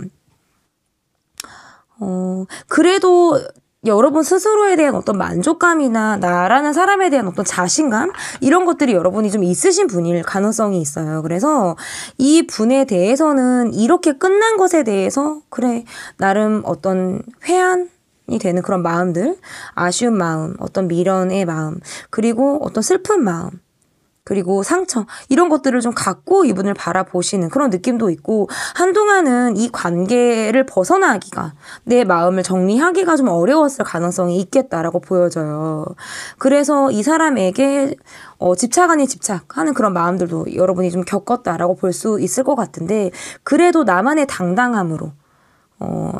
그래도 여러분 스스로에 대한 어떤 만족감이나 나라는 사람에 대한 어떤 자신감 이런 것들이 여러분이 좀 있으신 분일 가능성이 있어요. 그래서 이 분에 대해서는 이렇게 끝난 것에 대해서 그래 나름 어떤 회한이 되는 그런 마음들, 아쉬운 마음, 어떤 미련의 마음, 그리고 어떤 슬픈 마음, 그리고 상처 이런 것들을 좀 갖고 이분을 바라보시는 그런 느낌도 있고, 한동안은 이 관계를 벗어나기가, 내 마음을 정리하기가 좀 어려웠을 가능성이 있겠다라고 보여져요. 그래서 이 사람에게 집착 아닌 집착하는 그런 마음들도 여러분이 좀 겪었다라고 볼 수 있을 것 같은데, 그래도 나만의 당당함으로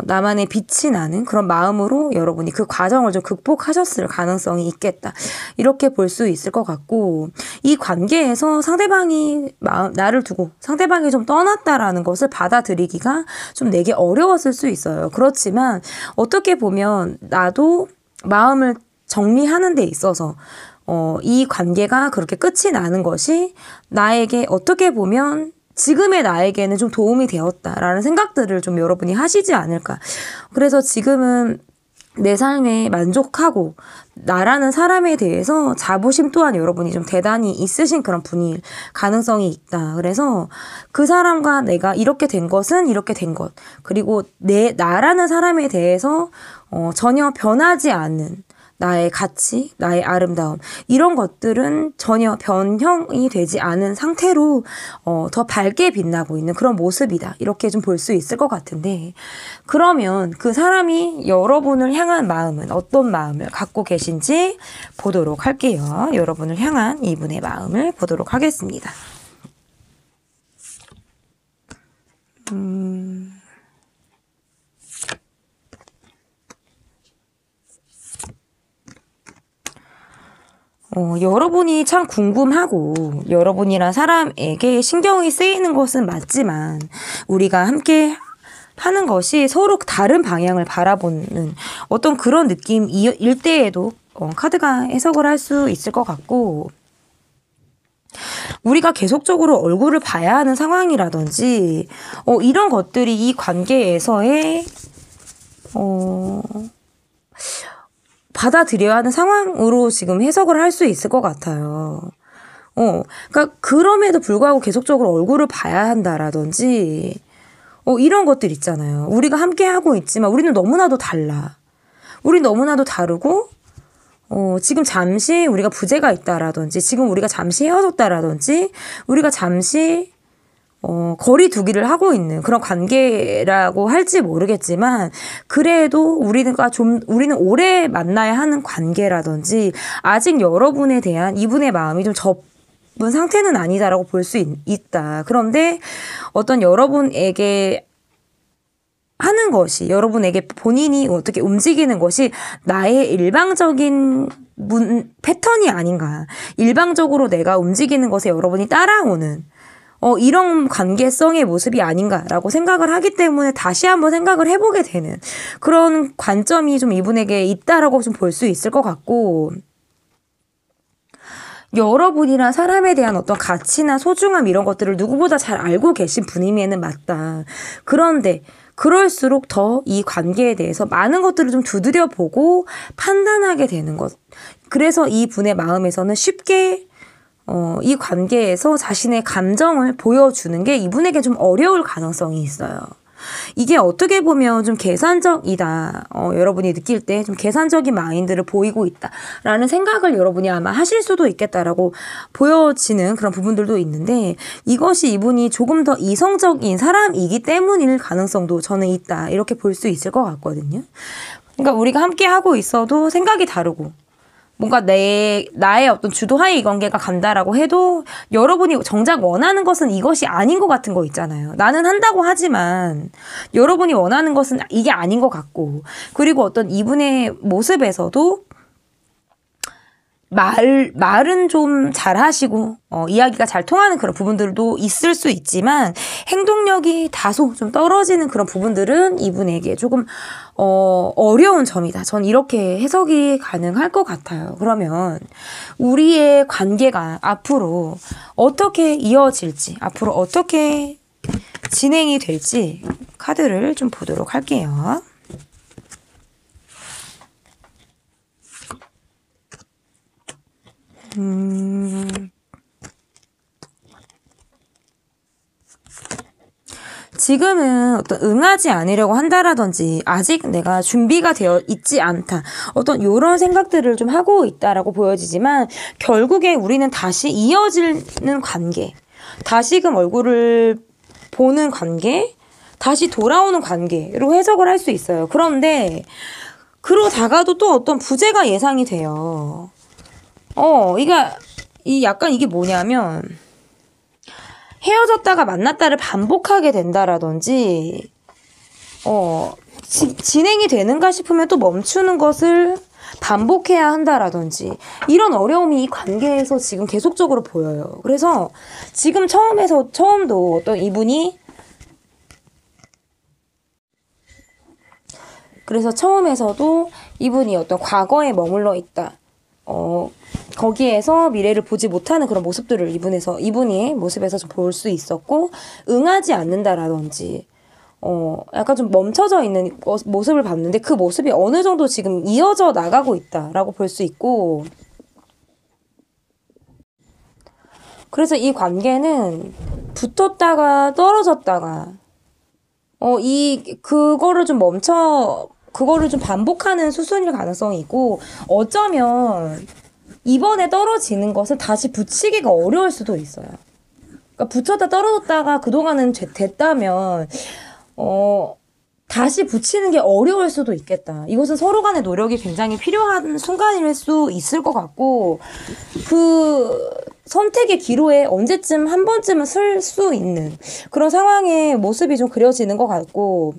나만의 빛이 나는 그런 마음으로 여러분이 그 과정을 좀 극복하셨을 가능성이 있겠다. 이렇게 볼 수 있을 것 같고, 이 관계에서 상대방이 나를 두고 상대방이 좀 떠났다라는 것을 받아들이기가 좀 내게 어려웠을 수 있어요. 그렇지만 어떻게 보면 나도 마음을 정리하는 데 있어서 이 관계가 그렇게 끝이 나는 것이 나에게 어떻게 보면 지금의 나에게는 좀 도움이 되었다라는 생각들을 좀 여러분이 하시지 않을까. 그래서 지금은 내 삶에 만족하고 나라는 사람에 대해서 자부심 또한 여러분이 좀 대단히 있으신 그런 분일 가능성이 있다. 그래서 그 사람과 내가 이렇게 된 것은 이렇게 된 것, 그리고 나라는 사람에 대해서 전혀 변하지 않는 나의 가치, 나의 아름다움 이런 것들은 전혀 변형이 되지 않은 상태로 더 밝게 빛나고 있는 그런 모습이다. 이렇게 좀 볼 수 있을 것 같은데, 그러면 그 사람이 여러분을 향한 마음은 어떤 마음을 갖고 계신지 보도록 할게요. 여러분을 향한 이분의 마음을 보도록 하겠습니다. 여러분이 참 궁금하고 여러분이란 사람에게 신경이 쓰이는 것은 맞지만, 우리가 함께 하는 것이 서로 다른 방향을 바라보는 어떤 그런 느낌일 때에도 카드가 해석을 할 수 있을 것 같고, 우리가 계속적으로 얼굴을 봐야 하는 상황이라든지 이런 것들이 이 관계에서의 받아들여야 하는 상황으로 지금 해석을 할 수 있을 것 같아요. 그러니까 그럼에도 불구하고 계속적으로 얼굴을 봐야 한다라든지 이런 것들 있잖아요. 우리가 함께 하고 있지만 우리는 너무나도 달라. 우리 너무나도 다르고 지금 잠시 우리가 부재가 있다라든지, 지금 우리가 잠시 헤어졌다라든지, 우리가 잠시 거리 두기를 하고 있는 그런 관계라고 할지 모르겠지만, 그래도 우리는 오래 만나야 하는 관계라든지, 아직 여러분에 대한 이분의 마음이 좀 접은 상태는 아니다라고 볼 수 있다. 그런데 어떤 여러분에게 하는 것이, 여러분에게 본인이 어떻게 움직이는 것이 나의 일방적인 패턴이 아닌가. 일방적으로 내가 움직이는 것에 여러분이 따라오는 이런 관계성의 모습이 아닌가라고 생각을 하기 때문에 다시 한번 생각을 해보게 되는 그런 관점이 좀 이분에게 있다라고 좀 볼 수 있을 것 같고, 여러분이란 사람에 대한 어떤 가치나 소중함 이런 것들을 누구보다 잘 알고 계신 분임에는 맞다. 그런데 그럴수록 더 이 관계에 대해서 많은 것들을 좀 두드려보고 판단하게 되는 것. 그래서 이 분의 마음에서는 쉽게 이 관계에서 자신의 감정을 보여주는 게 이분에게 좀 어려울 가능성이 있어요. 이게 어떻게 보면 좀 계산적이다. 여러분이 느낄 때 좀 계산적인 마인드를 보이고 있다라는 생각을 여러분이 아마 하실 수도 있겠다라고 보여지는 그런 부분들도 있는데, 이것이 이분이 조금 더 이성적인 사람이기 때문일 가능성도 저는 있다. 이렇게 볼 수 있을 것 같거든요. 그러니까 우리가 함께 하고 있어도 생각이 다르고, 뭔가 나의 어떤 주도하에 이 관계가 간다라고 해도 여러분이 정작 원하는 것은 이것이 아닌 것 같은 거 있잖아요. 나는 한다고 하지만 여러분이 원하는 것은 이게 아닌 것 같고, 그리고 어떤 이분의 모습에서도 말은 좀 잘하시고 이야기가 잘 통하는 그런 부분들도 있을 수 있지만, 행동력이 다소 좀 떨어지는 그런 부분들은 이분에게 조금 어려운 점이다. 전 이렇게 해석이 가능할 것 같아요. 그러면 우리의 관계가 앞으로 어떻게 이어질지, 앞으로 어떻게 진행이 될지 카드를 좀 보도록 할게요. 지금은 어떤 응하지 않으려고 한다라든지 아직 내가 준비가 되어 있지 않다. 어떤 요런 생각들을 좀 하고 있다라고 보여지지만 결국에 우리는 다시 이어지는 관계, 다시금 얼굴을 보는 관계, 다시 돌아오는 관계로 해석을 할 수 있어요. 그런데 그러다가도 또 어떤 부재가 예상이 돼요. 약간 이게 뭐냐면 헤어졌다가 만났다를 반복하게 된다라든지 진행이 되는가 싶으면 또 멈추는 것을 반복해야 한다라든지 이런 어려움이 이 관계에서 지금 계속적으로 보여요. 그래서 지금 처음도 어떤 처음에서도 이분이 어떤 과거에 머물러 있다. 거기에서 미래를 보지 못하는 그런 모습들을 이분이 모습에서 좀 볼 수 있었고, 응하지 않는다라든지, 약간 좀 멈춰져 있는 모습을 봤는데 그 모습이 어느 정도 지금 이어져 나가고 있다라고 볼 수 있고, 그래서 이 관계는 붙었다가 떨어졌다가, 그거를 좀 반복하는 수순일 가능성이 있고, 어쩌면 이번에 떨어지는 것을 다시 붙이기가 어려울 수도 있어요. 그러니까 붙였다 떨어졌다가 그동안은 됐다면, 다시 붙이는 게 어려울 수도 있겠다. 이것은 서로 간의 노력이 굉장히 필요한 순간일 수 있을 것 같고, 그 선택의 기로에 언제쯤 한 번쯤은 설 수 있는 그런 상황의 모습이 좀 그려지는 것 같고,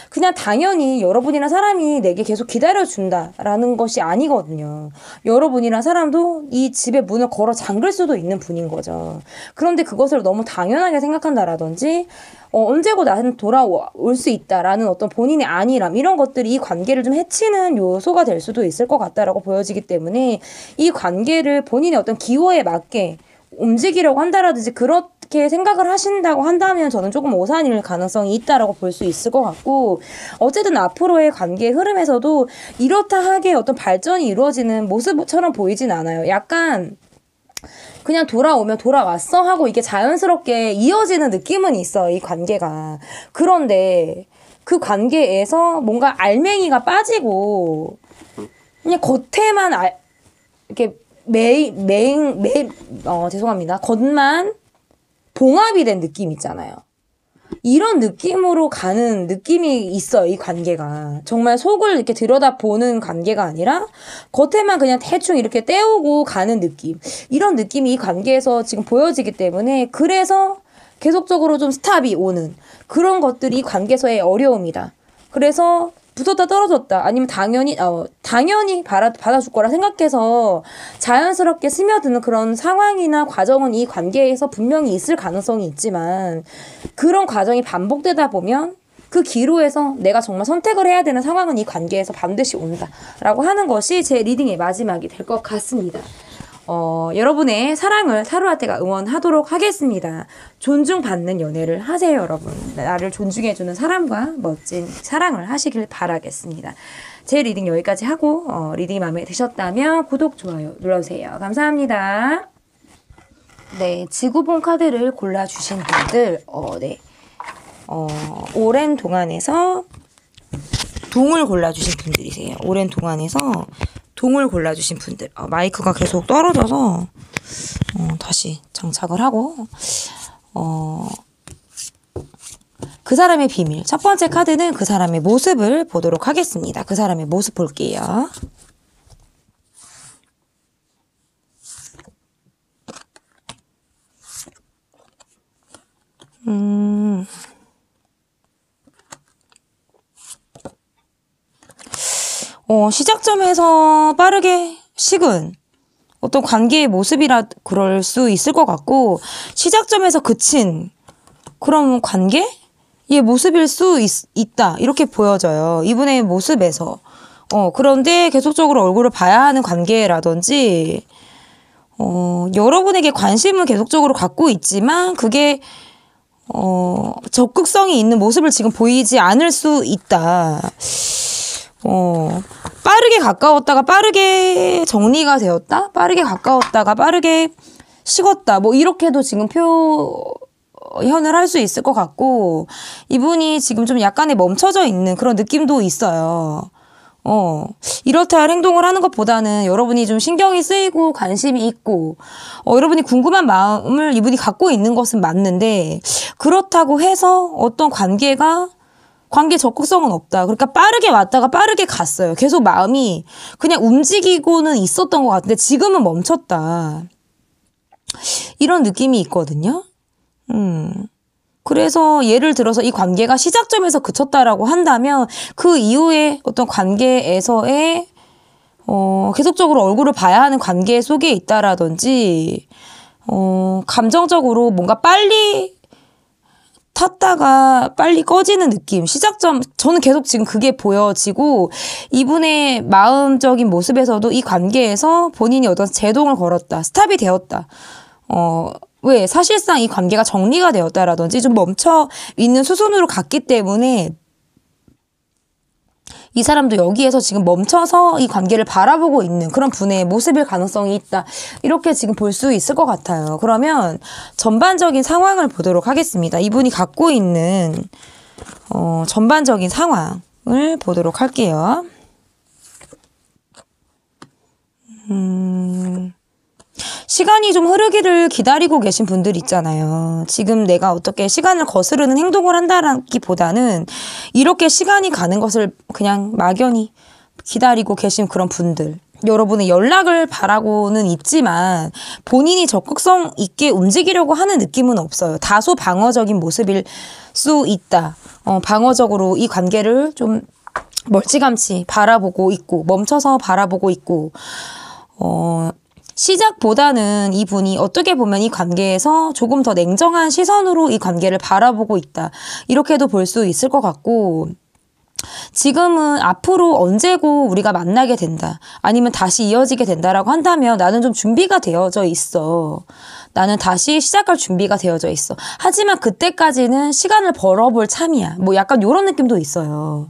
그냥 당연히 여러분이란 사람이 내게 계속 기다려준다라는 것이 아니거든요. 여러분이란 사람도 이 집의 문을 걸어 잠글 수도 있는 분인 거죠. 그런데 그것을 너무 당연하게 생각한다라든지, 언제고 나는 돌아올 수 있다라는 어떤 본인의 안일함, 이런 것들이 이 관계를 좀 해치는 요소가 될 수도 있을 것 같다라고 보여지기 때문에, 이 관계를 본인의 어떤 기호에 맞게 움직이려고 한다라든지 그렇게 생각을 하신다고 한다면 저는 조금 오산일 가능성이 있다라고 볼 수 있을 것 같고, 어쨌든 앞으로의 관계의 흐름에서도 이렇다 하게 어떤 발전이 이루어지는 모습처럼 보이진 않아요. 약간 그냥 돌아오면 돌아왔어 하고 이게 자연스럽게 이어지는 느낌은 있어, 이 관계가. 그런데 그 관계에서 뭔가 알맹이가 빠지고 그냥 겉에만 이렇게 죄송합니다. 겉만 봉합이 된 느낌 있잖아요. 이런 느낌으로 가는 느낌이 있어요, 이 관계가. 정말 속을 이렇게 들여다보는 관계가 아니라 겉에만 그냥 대충 이렇게 때우고 가는 느낌. 이런 느낌이 이 관계에서 지금 보여지기 때문에, 그래서 계속적으로 좀 스탑이 오는 그런 것들이 이 관계에서의 어려움이다. 그래서 붙었다 떨어졌다, 아니면 당연히 받아줄 거라 생각해서 자연스럽게 스며드는 그런 상황이나 과정은 이 관계에서 분명히 있을 가능성이 있지만, 그런 과정이 반복되다 보면 그 기로에서 내가 정말 선택을 해야 되는 상황은 이 관계에서 반드시 온다라고 하는 것이 제 리딩의 마지막이 될 것 같습니다. 여러분의 사랑을 타로라떼가 응원하도록 하겠습니다. 존중받는 연애를 하세요, 여러분. 나를 존중해주는 사람과 멋진 사랑을 하시길 바라겠습니다. 제 리딩 여기까지 하고, 리딩이 마음에 드셨다면 구독, 좋아요 눌러주세요. 감사합니다. 네, 지구본 카드를 골라주신 분들, 오랜 동안에서 동을 골라주신 분들이세요. 오랜 동안에서 동을 골라주신 분들. 마이크가 계속 떨어져서 다시 장착을 하고, 그 사람의 비밀. 첫 번째 카드는 그 사람의 모습을 보도록 하겠습니다. 그 사람의 모습 볼게요. 시작점에서 빠르게 식은 어떤 관계의 모습이라 그럴 수 있을 것 같고, 시작점에서 그친 그런 관계의 모습일 수 있다, 이렇게 보여져요. 이분의 모습에서. 그런데 계속적으로 얼굴을 봐야 하는 관계라든지, 여러분에게 관심을 계속적으로 갖고 있지만 그게 적극성이 있는 모습을 지금 보이지 않을 수 있다. 빠르게 가까웠다가 빠르게 정리가 되었다? 빠르게 가까웠다가 빠르게 식었다. 뭐 이렇게도 지금 표현을 할 수 있을 것 같고, 이분이 지금 좀 약간의 멈춰져 있는 그런 느낌도 있어요. 이렇다 할 행동을 하는 것보다는 여러분이 좀 신경이 쓰이고 관심이 있고, 여러분이 궁금한 마음을 이분이 갖고 있는 것은 맞는데, 그렇다고 해서 어떤 관계 적극성은 없다. 그러니까 빠르게 왔다가 빠르게 갔어요. 계속 마음이 그냥 움직이고는 있었던 것 같은데 지금은 멈췄다. 이런 느낌이 있거든요. 그래서 예를 들어서 이 관계가 시작점에서 그쳤다라고 한다면 그 이후에 어떤 관계에서의 계속적으로 얼굴을 봐야 하는 관계 속에 있다라든지 감정적으로 뭔가 빨리 탔다가 빨리 꺼지는 느낌, 시작점, 저는 계속 지금 그게 보여지고, 이분의 마음적인 모습에서도 이 관계에서 본인이 어떤 제동을 걸었다, 스탑이 되었다. 왜? 사실상 이 관계가 정리가 되었다라든지 좀 멈춰 있는 수순으로 갔기 때문에 이 사람도 여기에서 지금 멈춰서 이 관계를 바라보고 있는 그런 분의 모습일 가능성이 있다. 이렇게 지금 볼 수 있을 것 같아요. 그러면 전반적인 상황을 보도록 하겠습니다. 이분이 갖고 있는 전반적인 상황을 보도록 할게요. 시간이 좀 흐르기를 기다리고 계신 분들 있잖아요. 지금 내가 어떻게 시간을 거스르는 행동을 한다기보다는 이렇게 시간이 가는 것을 그냥 막연히 기다리고 계신 그런 분들. 여러분의 연락을 바라고는 있지만 본인이 적극성 있게 움직이려고 하는 느낌은 없어요. 다소 방어적인 모습일 수 있다. 방어적으로 이 관계를 좀 멀찌감치 바라보고 있고, 멈춰서 바라보고 있고, 시작보다는 이분이 어떻게 보면 이 관계에서 조금 더 냉정한 시선으로 이 관계를 바라보고 있다. 이렇게도 볼 수 있을 것 같고, 지금은 앞으로 언제고 우리가 만나게 된다. 아니면 다시 이어지게 된다라고 한다면 나는 좀 준비가 되어져 있어. 나는 다시 시작할 준비가 되어져 있어. 하지만 그때까지는 시간을 벌어볼 참이야. 뭐 약간 이런 느낌도 있어요.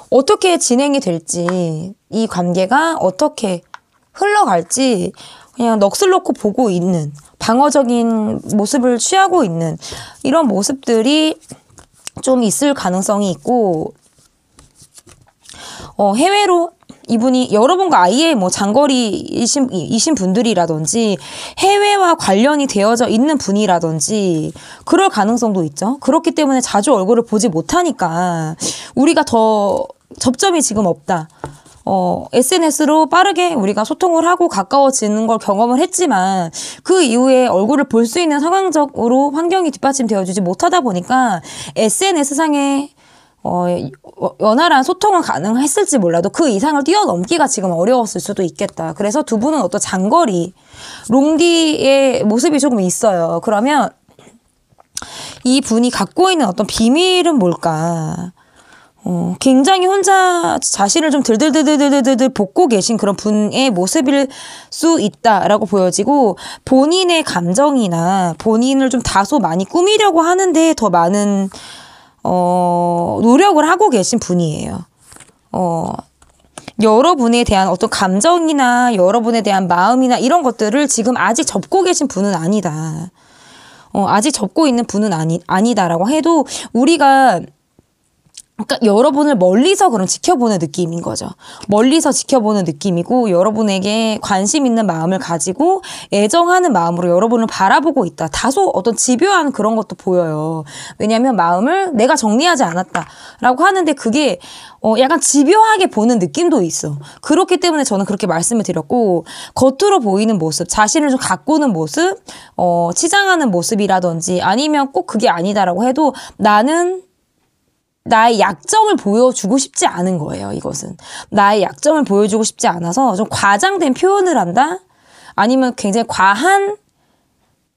어떻게 진행이 될지, 이 관계가 어떻게 흘러갈지 그냥 넋을 놓고 보고 있는, 방어적인 모습을 취하고 있는 이런 모습들이 좀 있을 가능성이 있고, 해외로 이분이 여러분과 아예 뭐 장거리이신 분들이라든지 해외와 관련이 되어져 있는 분이라든지 그럴 가능성도 있죠. 그렇기 때문에 자주 얼굴을 보지 못하니까 우리가 더 접점이 지금 없다. SNS로 빠르게 우리가 소통을 하고 가까워지는 걸 경험을 했지만 그 이후에 얼굴을 볼 수 있는 상황적으로 환경이 뒷받침되어주지 못하다 보니까 SNS상에 원활한 소통은 가능했을지 몰라도 그 이상을 뛰어넘기가 지금 어려웠을 수도 있겠다. 그래서 두 분은 어떤 장거리, 롱디의 모습이 조금 있어요. 그러면 이 분이 갖고 있는 어떤 비밀은 뭘까? 굉장히 혼자 자신을 좀 들들들들들들 볶고 계신 그런 분의 모습일 수 있다라고 보여지고, 본인의 감정이나 본인을 좀 다소 많이 꾸미려고 하는데 더 많은 노력을 하고 계신 분이에요. 여러분에 대한 어떤 감정이나 여러분에 대한 마음이나 이런 것들을 지금 아직 접고 계신 분은 아니다. 아직 접고 있는 분은 아니다라고 해도 우리가, 그러니까 여러분을 멀리서 그럼 지켜보는 느낌인 거죠. 멀리서 지켜보는 느낌이고, 여러분에게 관심 있는 마음을 가지고 애정하는 마음으로 여러분을 바라보고 있다. 다소 어떤 집요한 그런 것도 보여요. 왜냐하면 마음을 내가 정리하지 않았다라고 하는데 그게 약간 집요하게 보는 느낌도 있어. 그렇기 때문에 저는 그렇게 말씀을 드렸고, 겉으로 보이는 모습, 자신을 좀 가꾸는 모습, 치장하는 모습이라든지 아니면 꼭 그게 아니다라고 해도 나는 나의 약점을 보여주고 싶지 않은 거예요. 이것은 나의 약점을 보여주고 싶지 않아서 좀 과장된 표현을 한다? 아니면 굉장히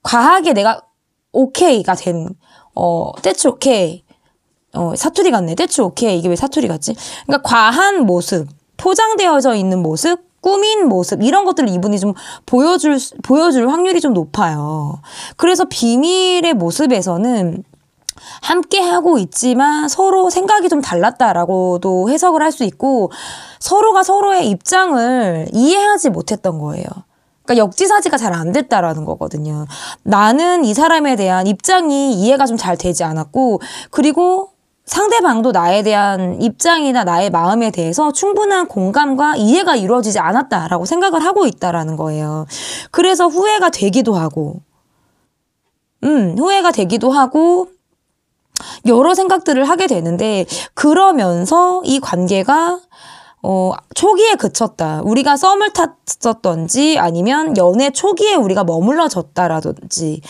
과하게 내가 오케이가 된 that's okay. 사투리 같네. that's okay. 이게 왜 사투리 같지? 그러니까 과한 모습, 포장되어져 있는 모습, 꾸민 모습, 이런 것들을 이분이 좀 보여줄 확률이 좀 높아요. 그래서 비밀의 모습에서는 함께 하고 있지만 서로 생각이 좀 달랐다라고도 해석을 할 수 있고 서로가 서로의 입장을 이해하지 못했던 거예요. 그러니까 역지사지가 잘 안 됐다라는 거거든요. 나는 이 사람에 대한 입장이 이해가 좀 잘 되지 않았고 그리고 상대방도 나에 대한 입장이나 나의 마음에 대해서 충분한 공감과 이해가 이루어지지 않았다라고 생각을 하고 있다라는 거예요. 그래서 후회가 되기도 하고 여러 생각들을 하게 되는데 그러면서 이 관계가 초기에 그쳤다. 우리가 썸을 탔었던지 아니면 연애 초기에 우리가 머물러졌다라든지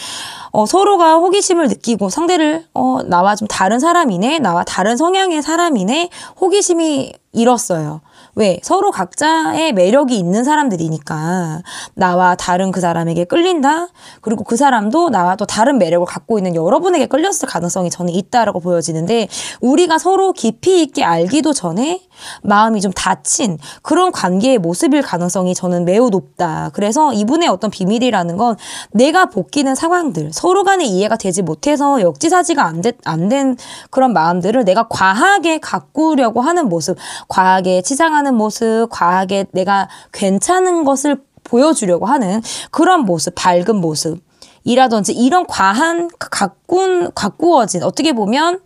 서로가 호기심을 느끼고 상대를 나와 좀 다른 사람이네. 나와 다른 성향의 사람이네. 호기심이 일었어요. 왜? 서로 각자의 매력이 있는 사람들이니까 나와 다른 그 사람에게 끌린다. 그리고 그 사람도 나와 또 다른 매력을 갖고 있는 여러분에게 끌렸을 가능성이 저는 있다라고 보여지는데 우리가 서로 깊이 있게 알기도 전에 마음이 좀 닫힌 그런 관계의 모습일 가능성이 저는 매우 높다. 그래서 이분의 어떤 비밀이라는 건 내가 복귀는 상황들, 서로 간의 이해가 되지 못해서 역지사지가 안 된 그런 마음들을 내가 과하게 가꾸려고 하는 모습, 과하게 치장하는 모습, 과하게 내가 괜찮은 것을 보여주려고 하는 그런 모습, 밝은 모습이라든지 이런 과한 가꾸어진 어떻게 보면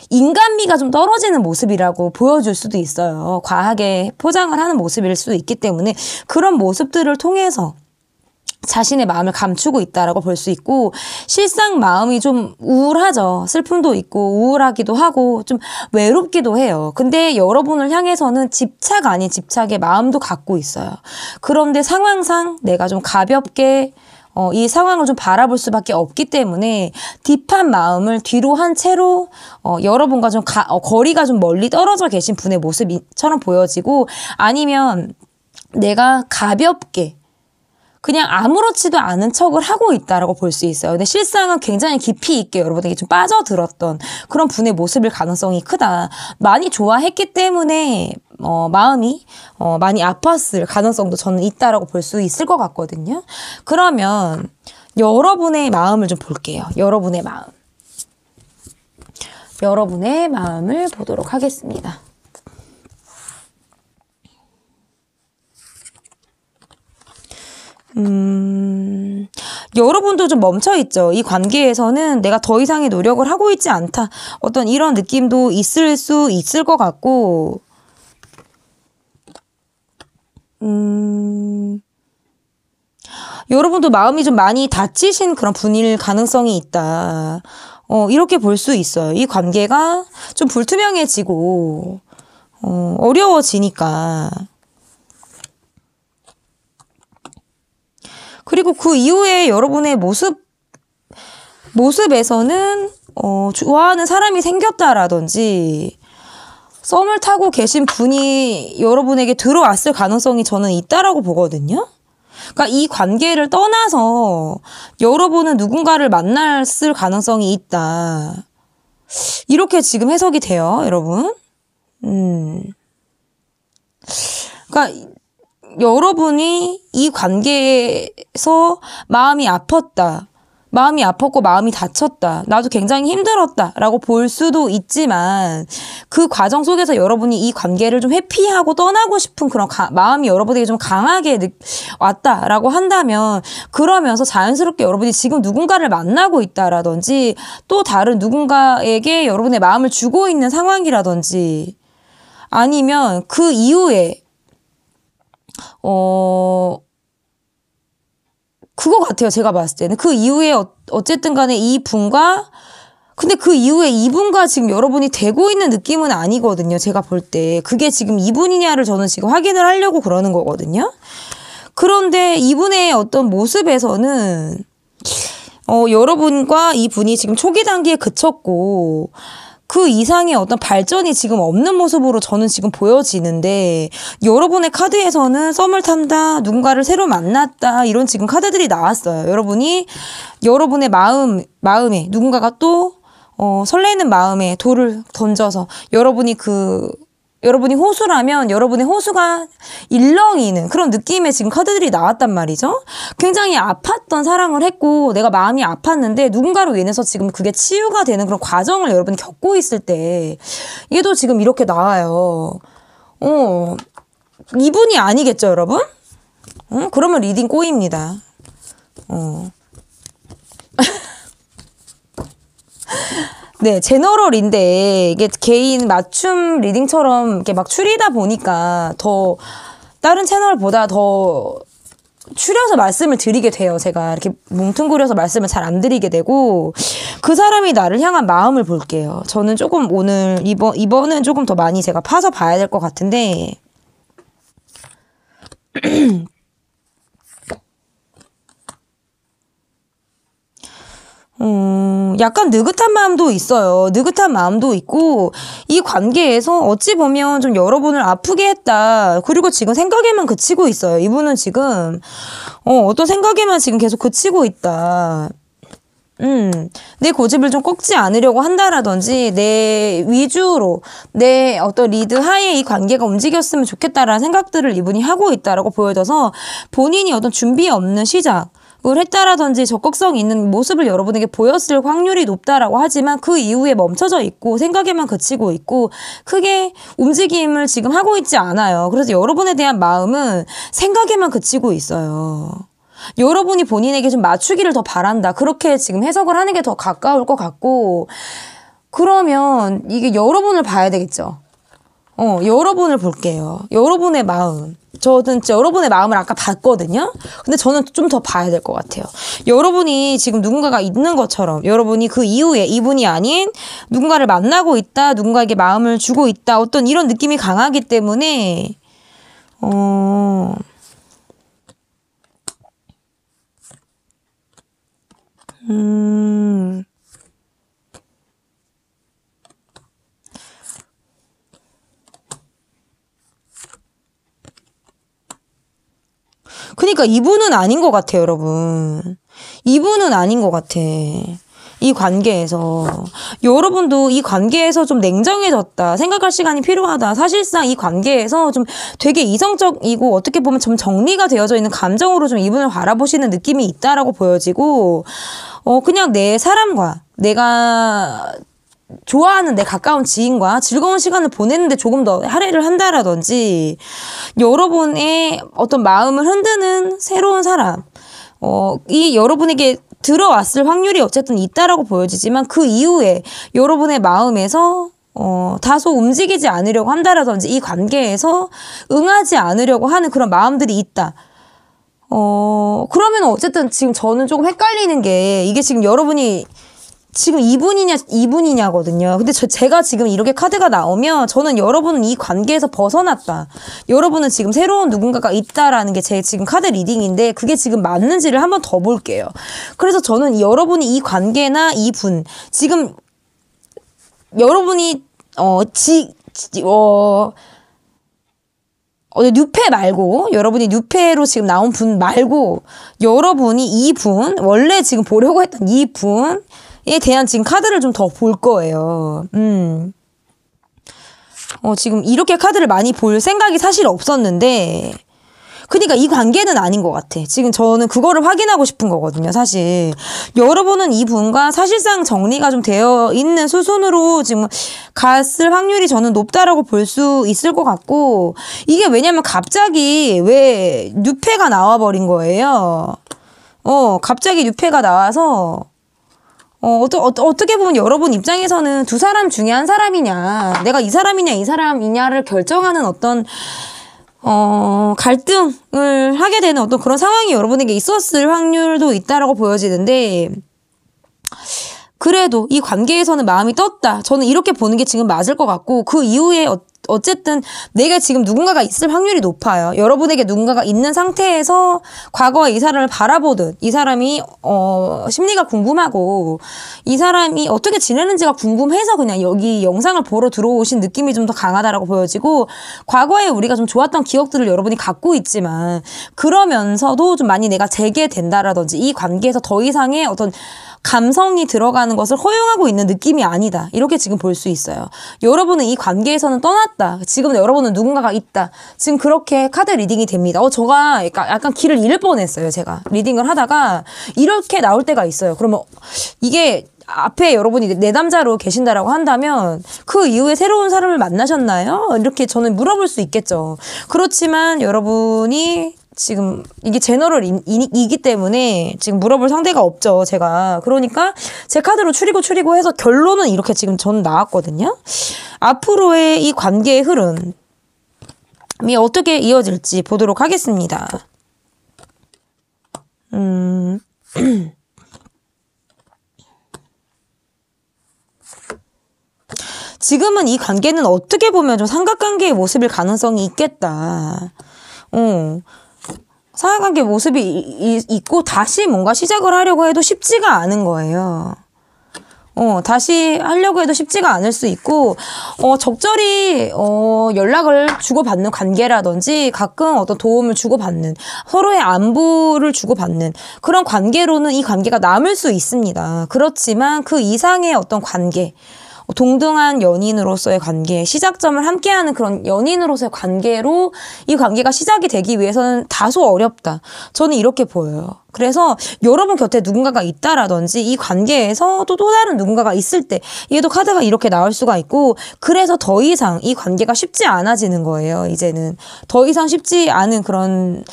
인간미가 좀 떨어지는 모습이라고 보여줄 수도 있어요. 과하게 포장을 하는 모습일 수도 있기 때문에 그런 모습들을 통해서 자신의 마음을 감추고 있다라고 볼 수 있고 실상 마음이 좀 우울하죠. 슬픔도 있고 우울하기도 하고 좀 외롭기도 해요. 근데 여러분을 향해서는 집착 아닌 집착의 마음도 갖고 있어요. 그런데 상황상 내가 좀 가볍게 이 상황을 좀 바라볼 수밖에 없기 때문에 딥한 마음을 뒤로 한 채로 여러분과 좀 거리가 좀 멀리 떨어져 계신 분의 모습처럼 보여지고 아니면 내가 가볍게 그냥 아무렇지도 않은 척을 하고 있다라고 볼 수 있어요. 근데 실상은 굉장히 깊이 있게 여러분에게 좀 빠져들었던 그런 분의 모습일 가능성이 크다. 많이 좋아했기 때문에 마음이 많이 아팠을 가능성도 저는 있다라고 볼 수 있을 것 같거든요. 그러면 여러분의 마음을 좀 볼게요. 여러분의 마음을 보도록 하겠습니다. 여러분도 좀 멈춰있죠. 이 관계에서는 내가 더 이상의 노력을 하고 있지 않다. 어떤 이런 느낌도 있을 수 있을 것 같고, 여러분도 마음이 좀 많이 다치신 그런 분일 가능성이 있다. 이렇게 볼 수 있어요. 이 관계가 좀 불투명해지고, 어려워지니까. 그리고 그 이후에 여러분의 모습에서는 좋아하는 사람이 생겼다라든지 썸을 타고 계신 분이 여러분에게 들어왔을 가능성이 저는 있다라고 보거든요. 그러니까 이 관계를 떠나서 여러분은 누군가를 만났을 가능성이 있다. 이렇게 지금 해석이 돼요, 여러분. 그러니까 여러분이 이 관계에서 마음이 아팠고 마음이 다쳤다. 나도 굉장히 힘들었다. 라고 볼 수도 있지만 그 과정 속에서 여러분이 이 관계를 좀 회피하고 떠나고 싶은 그런 마음이 여러분에게 좀 강하게 왔다라고 한다면 그러면서 자연스럽게 여러분이 지금 누군가를 만나고 있다라든지 또 다른 누군가에게 여러분의 마음을 주고 있는 상황이라든지 아니면 그 이후에 그거 같아요. 제가 봤을 때는. 그 이후에 어쨌든 간에 근데 그 이후에 이분과 지금 여러분이 되고 있는 느낌은 아니거든요. 제가 볼 때. 그게 지금 이분이냐를 저는 지금 확인을 하려고 그러는 거거든요. 그런데 이분의 어떤 모습에서는, 여러분과 이 분이 지금 초기 단계에 그쳤고, 그 이상의 어떤 발전이 지금 없는 모습으로 저는 지금 보여지는데 여러분의 카드에서는 썸을 탄다, 누군가를 새로 만났다 이런 지금 카드들이 나왔어요. 여러분의 마음에 누군가가 또 설레는 마음에 돌을 던져서 여러분이 그 여러분이 호수라면 여러분의 호수가 일렁이는 그런 느낌의 지금 카드들이 나왔단 말이죠. 굉장히 아팠던 사랑을 했고 내가 마음이 아팠는데 누군가로 인해서 지금 그게 치유가 되는 그런 과정을 여러분이 겪고 있을 때 얘도 지금 이렇게 나와요. 이분이 아니겠죠, 여러분? 그러면 리딩 꼬입니다. 네, 제너럴인데 이게 개인 맞춤 리딩처럼 이렇게 막 추리다 보니까 더 다른 채널보다 더 추려서 말씀을 드리게 돼요. 제가 이렇게 뭉뚱그려서 말씀을 잘 안 드리게 되고 그 사람이 나를 향한 마음을 볼게요. 저는 조금 오늘 이번은 조금 더 많이 제가 파서 봐야 될 것 같은데 약간 느긋한 마음도 있어요. 느긋한 마음도 있고 이 관계에서 어찌 보면 좀 여러분을 아프게 했다. 그리고 지금 생각에만 그치고 있어요. 이분은 지금 어떤 생각에만 지금 계속 그치고 있다. 내 고집을 좀 꺾지 않으려고 한다라든지 내 위주로 내 어떤 리드 하에 이 관계가 움직였으면 좋겠다라는 생각들을 이분이 하고 있다라고 보여져서 본인이 어떤 준비 없는 시작 을 했다라든지 적극성 있는 모습을 여러분에게 보였을 확률이 높다라고 하지만 그 이후에 멈춰져 있고 생각에만 그치고 있고 크게 움직임을 지금 하고 있지 않아요. 그래서 여러분에 대한 마음은 생각에만 그치고 있어요. 여러분이 본인에게 좀 맞추기를 더 바란다. 그렇게 지금 해석을 하는 게 더 가까울 것 같고 그러면 이게 여러분을 봐야 되겠죠. 여러분을 볼게요. 여러분의 마음. 저는 여러분의 마음을 아까 봤거든요. 근데 저는 좀 더 봐야 될 것 같아요. 여러분이 지금 누군가가 있는 것처럼 여러분이 그 이후에 이분이 아닌 누군가를 만나고 있다. 누군가에게 마음을 주고 있다. 어떤 이런 느낌이 강하기 때문에 그러니까 이분은 아닌 것 같아요, 여러분. 이분은 아닌 것 같아. 이 관계에서. 여러분도 이 관계에서 좀 냉정해졌다. 생각할 시간이 필요하다. 사실상 이 관계에서 좀 되게 이성적이고 어떻게 보면 좀 정리가 되어져 있는 감정으로 좀 이분을 바라보시는 느낌이 있다라고 보여지고, 그냥 내 사람과 내가 좋아하는 내 가까운 지인과 즐거운 시간을 보내는데 조금 더 할애를 한다라든지 여러분의 어떤 마음을 흔드는 새로운 사람 이 여러분에게 들어왔을 확률이 어쨌든 있다라고 보여지지만 그 이후에 여러분의 마음에서 다소 움직이지 않으려고 한다라든지 이 관계에서 응하지 않으려고 하는 그런 마음들이 있다. 그러면 어쨌든 지금 저는 조금 헷갈리는 게 이게 지금 여러분이 지금 이분이냐거든요. 근데 제가 지금 이렇게 카드가 나오면 저는 여러분은 이 관계에서 벗어났다. 여러분은 지금 새로운 누군가가 있다라는 게 제 지금 카드 리딩인데 그게 지금 맞는지를 한번 더 볼게요. 그래서 저는 여러분이 이 관계나 이 분 지금 여러분이 뉴페 말고 여러분이 뉴페로 지금 나온 분 말고 여러분이 이 분 원래 지금 보려고 했던 이 분에 대한 지금 카드를 좀 더 볼 거예요. 지금 이렇게 카드를 많이 볼 생각이 사실 없었는데 그러니까 이 관계는 아닌 것 같아. 지금 저는 그거를 확인하고 싶은 거거든요, 사실. 여러분은 이 분과 사실상 정리가 좀 되어 있는 수순으로 지금 갔을 확률이 저는 높다라고 볼 수 있을 것 같고 이게 왜냐면 갑자기 왜 뉴페가 나와버린 거예요. 갑자기 뉴페가 나와서 어떻게 보면 여러분 입장에서는 두 사람 중에 한 사람이냐, 내가 이 사람이냐, 이 사람이냐를 결정하는 어떤, 갈등을 하게 되는 어떤 그런 상황이 여러분에게 있었을 확률도 있다라고 보여지는데, 그래도 이 관계에서는 마음이 떴다. 저는 이렇게 보는 게 지금 맞을 것 같고, 그 이후에 어쨌든 내가 지금 누군가가 있을 확률이 높아요. 여러분에게 누군가가 있는 상태에서 과거에 이 사람을 바라보듯 이 사람이 심리가 궁금하고 이 사람이 어떻게 지내는지가 궁금해서 그냥 여기 영상을 보러 들어오신 느낌이 좀 더 강하다라고 보여지고 과거에 우리가 좀 좋았던 기억들을 여러분이 갖고 있지만 그러면서도 좀 많이 내가 재개된다라든지 이 관계에서 더 이상의 어떤 감성이 들어가는 것을 허용하고 있는 느낌이 아니다. 이렇게 지금 볼 수 있어요. 여러분은 이 관계에서는 떠났다. 지금 여러분은 누군가가 있다. 지금 그렇게 카드 리딩이 됩니다. 저가 약간 길을 잃을 뻔했어요. 제가 리딩을 하다가 이렇게 나올 때가 있어요. 그러면 이게 앞에 여러분이 내담자로 계신다라고 한다면 그 이후에 새로운 사람을 만나셨나요? 이렇게 저는 물어볼 수 있겠죠. 그렇지만 여러분이 지금 이게 제너럴이기 때문에 지금 물어볼 상대가 없죠, 제가. 그러니까 제 카드로 추리고 해서 결론은 이렇게 지금 저는 나왔거든요. 앞으로의 이 관계의 흐름이 어떻게 이어질지 보도록 하겠습니다. 지금은 이 관계는 어떻게 보면 좀 삼각관계의 모습일 가능성이 있겠다. 삼각관계 모습이 있고 다시 뭔가 시작을 하려고 해도 쉽지가 않은 거예요. 다시 하려고 해도 쉽지가 않을 수 있고, 적절히, 연락을 주고받는 관계라든지, 가끔 어떤 도움을 주고받는, 서로의 안부를 주고받는 그런 관계로는 이 관계가 남을 수 있습니다. 그렇지만 그 이상의 어떤 관계, 동등한 연인으로서의 관계, 시작점을 함께하는 그런 연인으로서의 관계로 이 관계가 시작이 되기 위해서는 다소 어렵다. 저는 이렇게 보여요. 그래서 여러분 곁에 누군가가 있다라든지 이 관계에서 또 다른 누군가가 있을 때 얘도 카드가 이렇게 나올 수가 있고, 그래서 더 이상 이 관계가 쉽지 않아지는 거예요. 이제는 더 이상 쉽지 않은 그런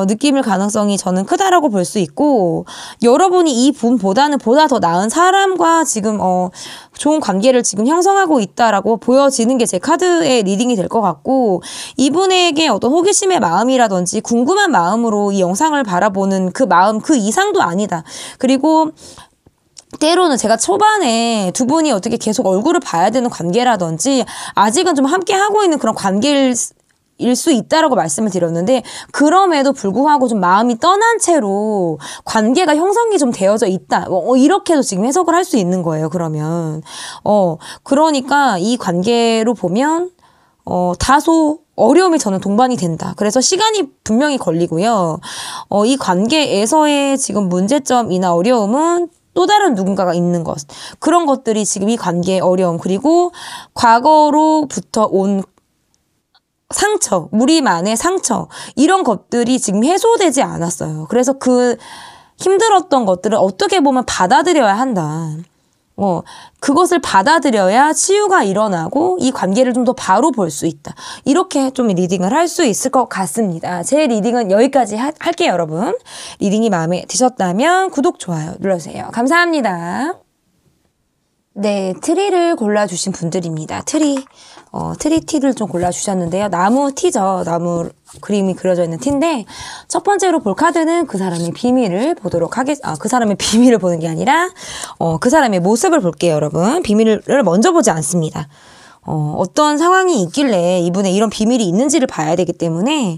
느낌일 가능성이 저는 크다라고 볼 수 있고, 여러분이 이 분보다는 보다 더 나은 사람과 지금 좋은 관계를 지금 형성하고 있다라고 보여지는 게 제 카드의 리딩이 될 것 같고, 이분에게 어떤 호기심의 마음이라든지 궁금한 마음으로 이 영상을 바라보는 그 마음 그 이상도 아니다. 그리고 때로는 제가 초반에 두 분이 어떻게 계속 얼굴을 봐야 되는 관계라든지 아직은 좀 함께 하고 있는 그런 관계일 수 있다라고 말씀을 드렸는데, 그럼에도 불구하고 좀 마음이 떠난 채로 관계가 형성이 좀 되어져 있다. 이렇게도 지금 해석을 할 수 있는 거예요. 그러면 그러니까 이 관계로 보면 다소 어려움이 저는 동반이 된다. 그래서 시간이 분명히 걸리고요. 이 관계에서의 지금 문제점이나 어려움은 또 다른 누군가가 있는 것. 그런 것들이 지금 이 관계의 어려움, 그리고 과거로부터 온 상처, 무리만의 상처, 이런 것들이 지금 해소되지 않았어요. 그래서 그 힘들었던 것들을 어떻게 보면 받아들여야 한다. 그것을 받아들여야 치유가 일어나고 이 관계를 좀 더 바로 볼 수 있다. 이렇게 좀 리딩을 할 수 있을 것 같습니다. 제 리딩은 여기까지 할게요, 여러분. 리딩이 마음에 드셨다면 구독, 좋아요 눌러주세요. 감사합니다. 네, 트리를 골라주신 분들입니다. 트리 티를 좀 골라주셨는데요. 나무 티죠. 나무 그림이 그려져 있는 티인데, 첫 번째로 볼 카드는 그 사람의 비밀을 보도록 그 사람의 비밀을 보는 게 아니라, 그 사람의 모습을 볼게요, 여러분. 비밀을 먼저 보지 않습니다. 어떤 상황이 있길래 이분의 이런 비밀이 있는지를 봐야 되기 때문에,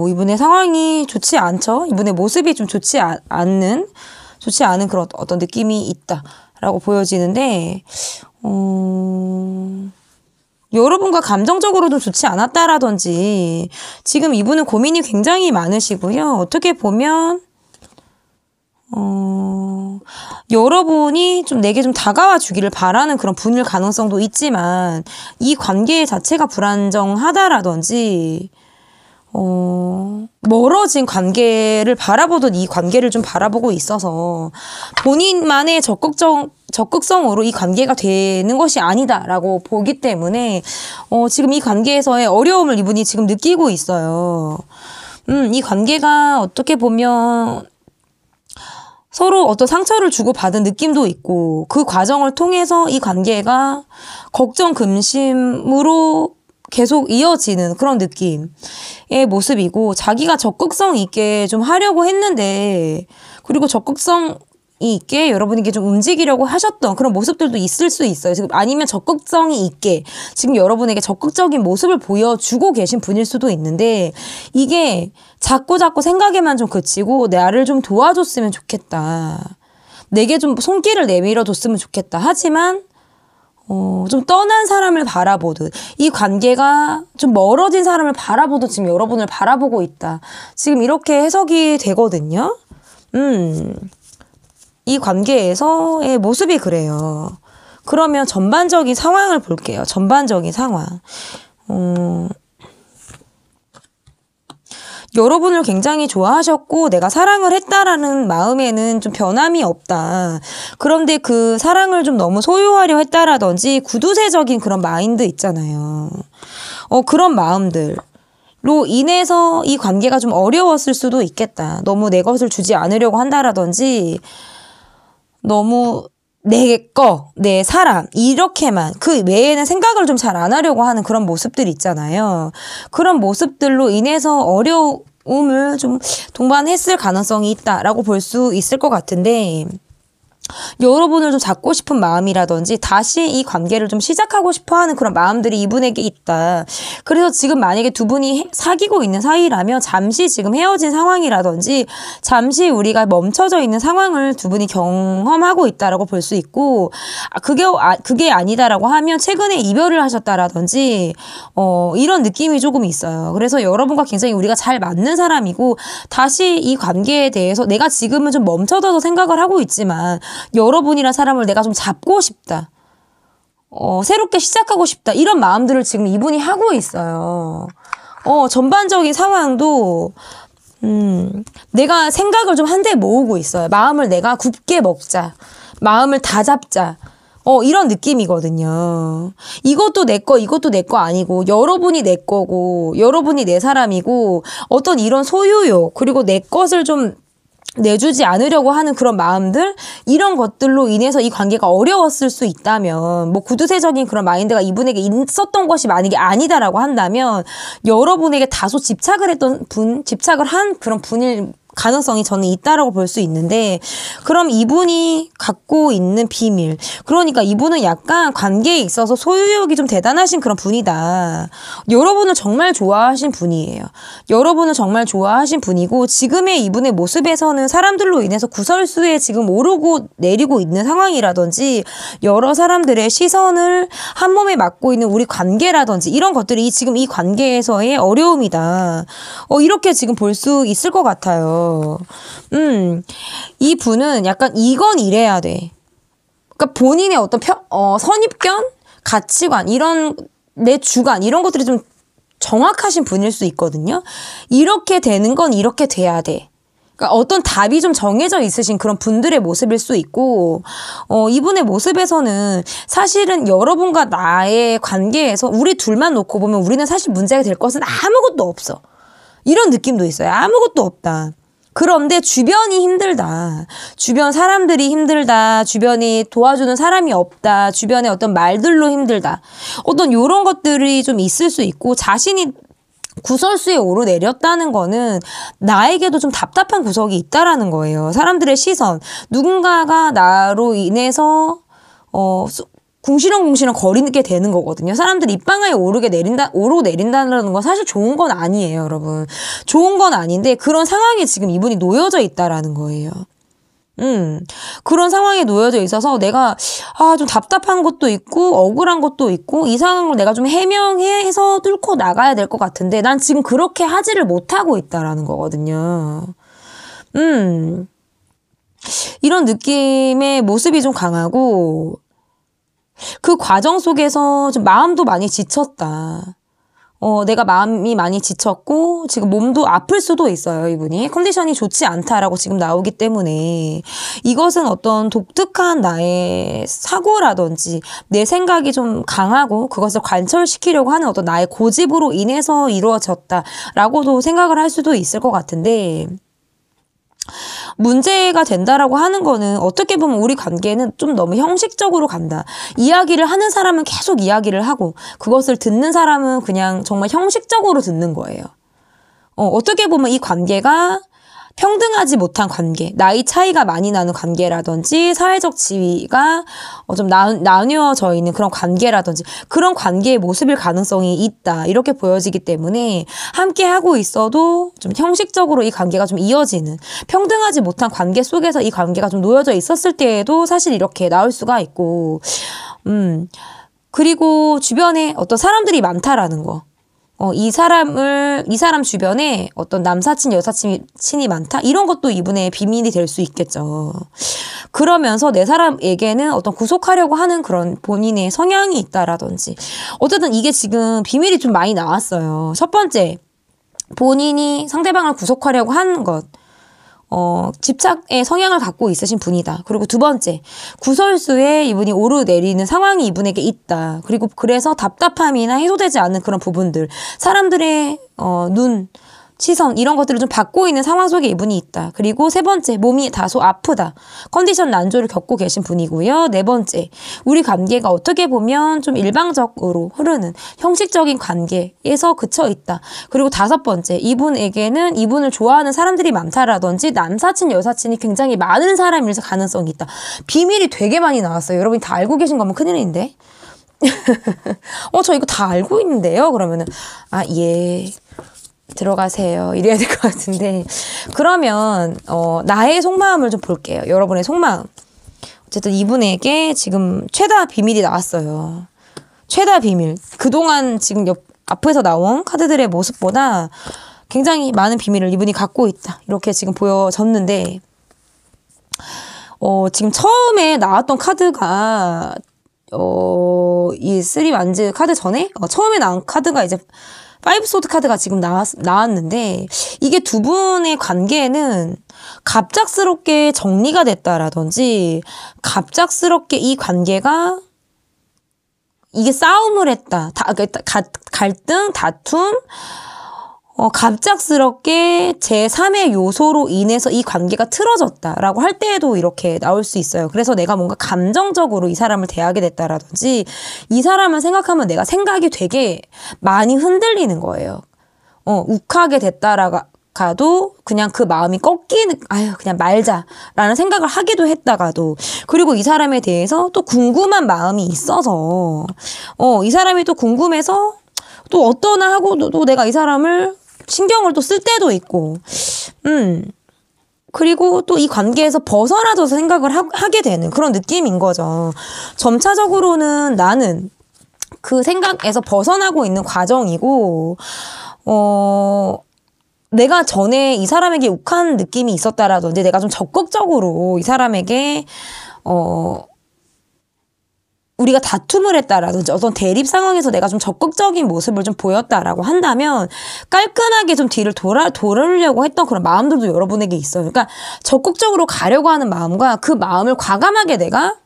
이분의 상황이 좋지 않죠? 이분의 모습이 좀 좋지 않은 그런 어떤 느낌이 있다라고 보여지는데, 여러분과 감정적으로도 좋지 않았다라든지, 지금 이분은 고민이 굉장히 많으시고요. 어떻게 보면 여러분이 좀 내게 좀 다가와 주기를 바라는 그런 분일 가능성도 있지만, 이 관계 자체가 불안정하다라든지 멀어진 관계를 바라보던 이 관계를 좀 바라보고 있어서 본인만의 적극성으로 이 관계가 되는 것이 아니다라고 보기 때문에 지금 이 관계에서의 어려움을 이분이 지금 느끼고 있어요. 이 관계가 어떻게 보면 서로 어떤 상처를 주고받은 느낌도 있고, 그 과정을 통해서 이 관계가 걱정, 근심으로 계속 이어지는 그런 느낌의 모습이고, 자기가 적극성 있게 좀 하려고 했는데, 그리고 적극성 있게 여러분에게 좀 움직이려고 하셨던 그런 모습들도 있을 수 있어요. 지금 아니면 적극성이 있게 지금 여러분에게 적극적인 모습을 보여주고 계신 분일 수도 있는데, 이게 자꾸 생각에만 좀 그치고 나를 좀 도와줬으면 좋겠다, 내게 좀 손길을 내밀어 줬으면 좋겠다, 하지만 좀 떠난 사람을 바라보듯, 이 관계가 좀 멀어진 사람을 바라보듯 지금 여러분을 바라보고 있다. 지금 이렇게 해석이 되거든요. 이 관계에서의 모습이 그래요. 그러면 전반적인 상황을 볼게요. 전반적인 상황. 여러분을 굉장히 좋아하셨고 내가 사랑을 했다라는 마음에는 좀 변함이 없다. 그런데 그 사랑을 좀 너무 소유하려 했다라든지 구두쇠적인 그런 마인드 있잖아요. 그런 마음들로 인해서 이 관계가 좀 어려웠을 수도 있겠다. 너무 내 것을 주지 않으려고 한다라든지 너무 내 사람 이렇게만 그 외에는 생각을 좀 잘 안 하려고 하는 그런 모습들 있잖아요. 그런 모습들로 인해서 어려움을 좀 동반했을 가능성이 있다라고 볼 수 있을 것 같은데 여러분을 좀 잡고 싶은 마음이라든지 다시 이 관계를 좀 시작하고 싶어 하는 그런 마음들이 이분에게 있다. 그래서 지금 만약에 두 분이 사귀고 있는 사이라면 잠시 지금 헤어진 상황이라든지 잠시 우리가 멈춰져 있는 상황을 두 분이 경험하고 있다라고 볼 수 있고 그게 아니다라고 하면 최근에 이별을 하셨다라든지 이런 느낌이 조금 있어요. 그래서 여러분과 굉장히 우리가 잘 맞는 사람이고 다시 이 관계에 대해서 내가 지금은 좀 멈춰져서 생각을 하고 있지만 여러분이란 사람을 내가 좀 잡고 싶다. 새롭게 시작하고 싶다. 이런 마음들을 지금 이분이 하고 있어요. 전반적인 상황도 내가 생각을 좀 한데 모으고 있어요. 마음을 내가 굳게 먹자. 마음을 다 잡자. 이런 느낌이거든요. 이것도 내 거, 이것도 내 거 아니고, 여러분이 내 거고, 여러분이 내 사람이고, 어떤 이런 소유욕, 그리고 내 것을 좀 내주지 않으려고 하는 그런 마음들 이런 것들로 인해서 이 관계가 어려웠을 수 있다면 뭐 구두쇠적인 그런 마인드가 이분에게 있었던 것이 만약에 아니다라고 한다면 여러분에게 다소 집착을 한 그런 분일 가능성이 저는 있다라고 볼 수 있는데 그럼 이분이 갖고 있는 비밀 그러니까 이분은 약간 관계에 있어서 소유욕이 좀 대단하신 그런 분이다. 여러분을 정말 좋아하신 분이에요. 여러분을 정말 좋아하신 분이고 지금의 이분의 모습에서는 사람들로 인해서 구설수에 지금 오르고 내리고 있는 상황이라든지 여러 사람들의 시선을 한 몸에 맡고 있는 우리 관계라든지 이런 것들이 지금 이 관계에서의 어려움이다. 이렇게 지금 볼 수 있을 것 같아요. 이 분은 약간 이건 이래야 돼. 그러니까 본인의 어떤 선입견, 가치관, 이런 내 주관 이런 것들이 좀 정확하신 분일 수 있거든요. 이렇게 되는 건 이렇게 돼야 돼. 그러니까 어떤 답이 좀 정해져 있으신 그런 분들의 모습일 수 있고 이분의 모습에서는 사실은 여러분과 나의 관계에서 우리 둘만 놓고 보면 우리는 사실 문제가 될 것은 아무것도 없어. 이런 느낌도 있어요. 아무것도 없다. 그런데 주변이 힘들다. 주변 사람들이 힘들다. 주변이 도와주는 사람이 없다. 주변의 어떤 말들로 힘들다. 어떤 요런 것들이 좀 있을 수 있고 자신이 구설수에 오르내렸다는 거는 나에게도 좀 답답한 구석이 있다라는 거예요. 사람들의 시선. 누군가가 나로 인해서 궁시렁궁시렁 거리게 되는 거거든요. 사람들이 입방아에 오르고 내린다는 건 사실 좋은 건 아니에요, 여러분. 좋은 건 아닌데 그런 상황에 지금 이분이 놓여져 있다라는 거예요. 그런 상황에 놓여져 있어서 내가 좀 답답한 것도 있고 억울한 것도 있고 이 상황을 내가 좀 해명해서 뚫고 나가야 될 것 같은데 난 지금 그렇게 하지를 못하고 있다라는 거거든요. 이런 느낌의 모습이 좀 강하고 그 과정 속에서 좀 마음도 많이 지쳤다. 내가 마음이 많이 지쳤고 지금 몸도 아플 수도 있어요. 이분이 컨디션이 좋지 않다라고 지금 나오기 때문에 이것은 어떤 독특한 나의 사고라든지 내 생각이 좀 강하고 그것을 관철시키려고 하는 어떤 나의 고집으로 인해서 이루어졌다라고도 생각을 할 수도 있을 것 같은데 문제가 된다라고 하는 거는 어떻게 보면 우리 관계는 좀 너무 형식적으로 간다. 이야기를 하는 사람은 계속 이야기를 하고 그것을 듣는 사람은 그냥 정말 형식적으로 듣는 거예요. 어떻게 보면 이 관계가 평등하지 못한 관계, 나이 차이가 많이 나는 관계라든지 사회적 지위가 좀 나뉘어져 있는 그런 관계라든지 그런 관계의 모습일 가능성이 있다. 이렇게 보여지기 때문에 함께 하고 있어도 좀 형식적으로 이 관계가 좀 이어지는 평등하지 못한 관계 속에서 이 관계가 좀 놓여져 있었을 때에도 사실 이렇게 나올 수가 있고 그리고 주변에 어떤 사람들이 많다라는 거. 이 사람 주변에 어떤 남사친, 여사친이 많다? 이런 것도 이분의 비밀이 될 수 있겠죠. 그러면서 내 사람에게는 어떤 구속하려고 하는 그런 본인의 성향이 있다라든지. 어쨌든 이게 지금 비밀이 좀 많이 나왔어요. 첫 번째, 본인이 상대방을 구속하려고 하는 것. 집착의 성향을 갖고 있으신 분이다. 그리고 두 번째, 구설수에 이분이 오르내리는 상황이 이분에게 있다. 그리고 그래서 답답함이나 해소되지 않는 그런 부분들, 사람들의 눈, 시선 이런 것들을 좀 받고 있는 상황 속에 이분이 있다. 그리고 세 번째, 몸이 다소 아프다. 컨디션 난조를 겪고 계신 분이고요. 네 번째, 우리 관계가 어떻게 보면 좀 일방적으로 흐르는 형식적인 관계에서 그쳐 있다. 그리고 다섯 번째, 이분에게는 이분을 좋아하는 사람들이 많다라든지 남사친, 여사친이 굉장히 많은 사람일 가능성이 있다. 비밀이 되게 많이 나왔어요. 여러분이 다 알고 계신 거면 큰일인데. 저 이거 다 알고 있는데요. 그러면은 예. 들어가세요. 이래야 될 것 같은데. 그러면 나의 속마음을 좀 볼게요. 여러분의 속마음. 어쨌든 이분에게 지금 최다 비밀이 나왔어요. 최다 비밀. 그동안 지금 앞에서 나온 카드들의 모습보다 굉장히 많은 비밀을 이분이 갖고 있다. 이렇게 지금 보여졌는데 지금 처음에 나왔던 카드가 이 쓰리 완즈 카드 전에 처음에 나온 카드가 이제 파이브 소드 카드가 지금 나왔는데 이게 두 분의 관계는 갑작스럽게 정리가 됐다라든지 갑작스럽게 이 관계가 이게 싸움을 했다. 갈등, 다툼, 갑작스럽게 제3의 요소로 인해서 이 관계가 틀어졌다라고 할 때에도 이렇게 나올 수 있어요. 그래서 내가 뭔가 감정적으로 이 사람을 대하게 됐다라든지 이 사람을 생각하면 내가 생각이 되게 많이 흔들리는 거예요. 욱하게 됐다라가도 그냥 그 마음이 꺾이는, 그냥 말자라는 생각을 하기도 했다가도 그리고 이 사람에 대해서 또 궁금한 마음이 있어서 이 사람이 또 궁금해서 또 어떠나 하고 또 내가 이 사람을 신경을 또 쓸 때도 있고, 그리고 또 이 관계에서 벗어나져서 생각을 하게 되는 그런 느낌인 거죠. 점차적으로는 나는 그 생각에서 벗어나고 있는 과정이고, 내가 전에 이 사람에게 욱한 느낌이 있었다라든지 내가 좀 적극적으로 이 사람에게, 우리가 다툼을 했다라든지 어떤 대립 상황에서 내가 좀 적극적인 모습을 좀 보였다라고 한다면 깔끔하게 좀 뒤를 돌으려고 했던 그런 마음들도 여러분에게 있어요. 그러니까 적극적으로 가려고 하는 마음과 그 마음을 과감하게 내가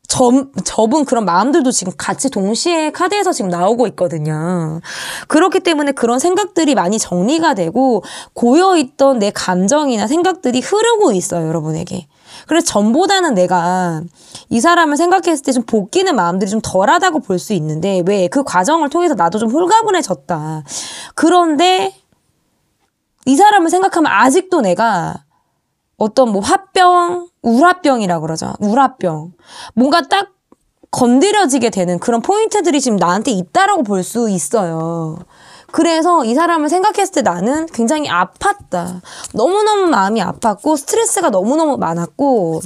접은 그런 마음들도 지금 같이 동시에 카드에서 지금 나오고 있거든요. 그렇기 때문에 그런 생각들이 많이 정리가 되고 고여있던 내 감정이나 생각들이 흐르고 있어요, 여러분에게. 그래서 전보다는 내가 이 사람을 생각했을 때 좀 볶이는 마음들이 좀 덜하다고 볼 수 있는데 왜 그 과정을 통해서 나도 좀 홀가분해졌다. 그런데 이 사람을 생각하면 아직도 내가 어떤 뭐 우라병이라고 그러죠. 우라병. 뭔가 딱 건드려지게 되는 그런 포인트들이 지금 나한테 있다라고 볼 수 있어요. 그래서 이 사람을 생각했을 때 나는 굉장히 아팠다. 너무너무 마음이 아팠고 스트레스가 너무너무 많았고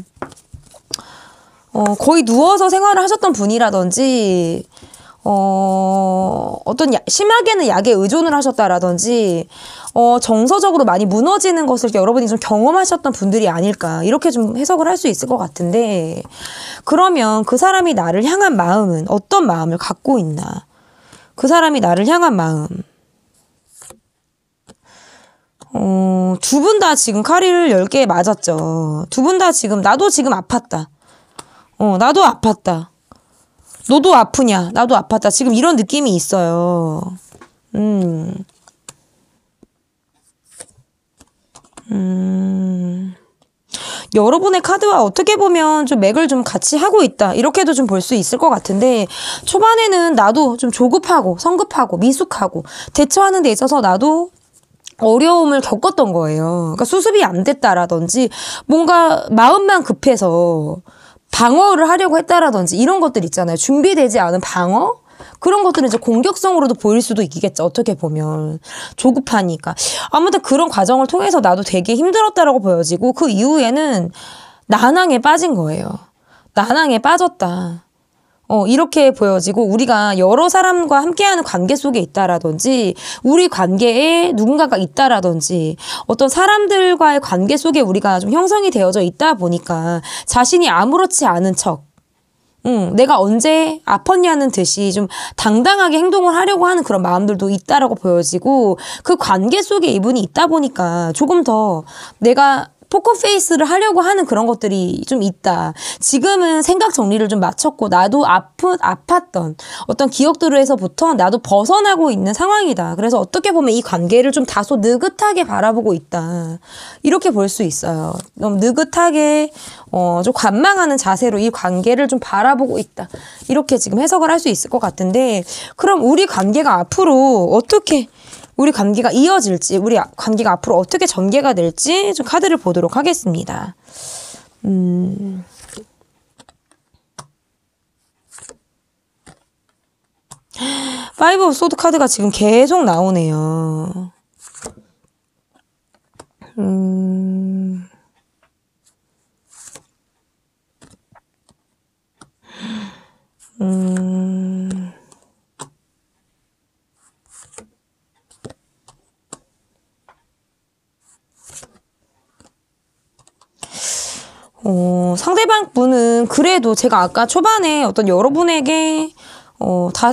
거의 누워서 생활을 하셨던 분이라든지 어떤 심하게는 약에 의존을 하셨다라든지 정서적으로 많이 무너지는 것을 여러분이 좀 경험하셨던 분들이 아닐까 이렇게 좀 해석을 할 수 있을 것 같은데 그러면 그 사람이 나를 향한 마음은 어떤 마음을 갖고 있나? 그 사람이 나를 향한 마음 두 분 다 지금 카리를 10개 맞았죠. 두 분 다 지금 나도 지금 아팠다. 나도 아팠다. 너도 아프냐? 나도 아팠다. 지금 이런 느낌이 있어요. 여러분의 카드와 어떻게 보면 좀 맥을 좀 같이 하고 있다. 이렇게도 좀 볼 수 있을 것 같은데 초반에는 나도 좀 조급하고 성급하고 미숙하고 대처하는 데 있어서 나도 어려움을 겪었던 거예요. 그러니까 수습이 안 됐다라든지 뭔가 마음만 급해서 방어를 하려고 했다라든지 이런 것들 있잖아요. 준비되지 않은 방어? 그런 것들은 이제 공격성으로도 보일 수도 있겠죠. 어떻게 보면. 조급하니까. 아무튼 그런 과정을 통해서 나도 되게 힘들었다라고 보여지고 그 이후에는 난항에 빠진 거예요. 난항에 빠졌다. 이렇게 보여지고 우리가 여러 사람과 함께하는 관계 속에 있다라든지 우리 관계에 누군가가 있다라든지 어떤 사람들과의 관계 속에 우리가 좀 형성이 되어져 있다 보니까 자신이 아무렇지 않은 척 내가 언제 아팠냐는 듯이 좀 당당하게 행동을 하려고 하는 그런 마음들도 있다라고 보여지고 그 관계 속에 이분이 있다 보니까 조금 더 내가 포커페이스를 하려고 하는 그런 것들이 좀 있다. 지금은 생각 정리를 좀 마쳤고 나도 아팠던 어떤 기억들에서부터 나도 벗어나고 있는 상황이다. 그래서 어떻게 보면 이 관계를 좀 다소 느긋하게 바라보고 있다. 이렇게 볼 수 있어요. 너무 느긋하게 좀 관망하는 자세로 이 관계를 좀 바라보고 있다. 이렇게 지금 해석을 할 수 있을 것 같은데 그럼 우리 관계가 앞으로 어떻게 우리 관계가 이어질지, 우리 관계가 앞으로 어떻게 전개가 될지 좀 카드를 보도록 하겠습니다. 파이브 오브 소드 카드가 지금 계속 나오네요. 상대방 분은 그래도 제가 아까 초반에 어떤 여러분에게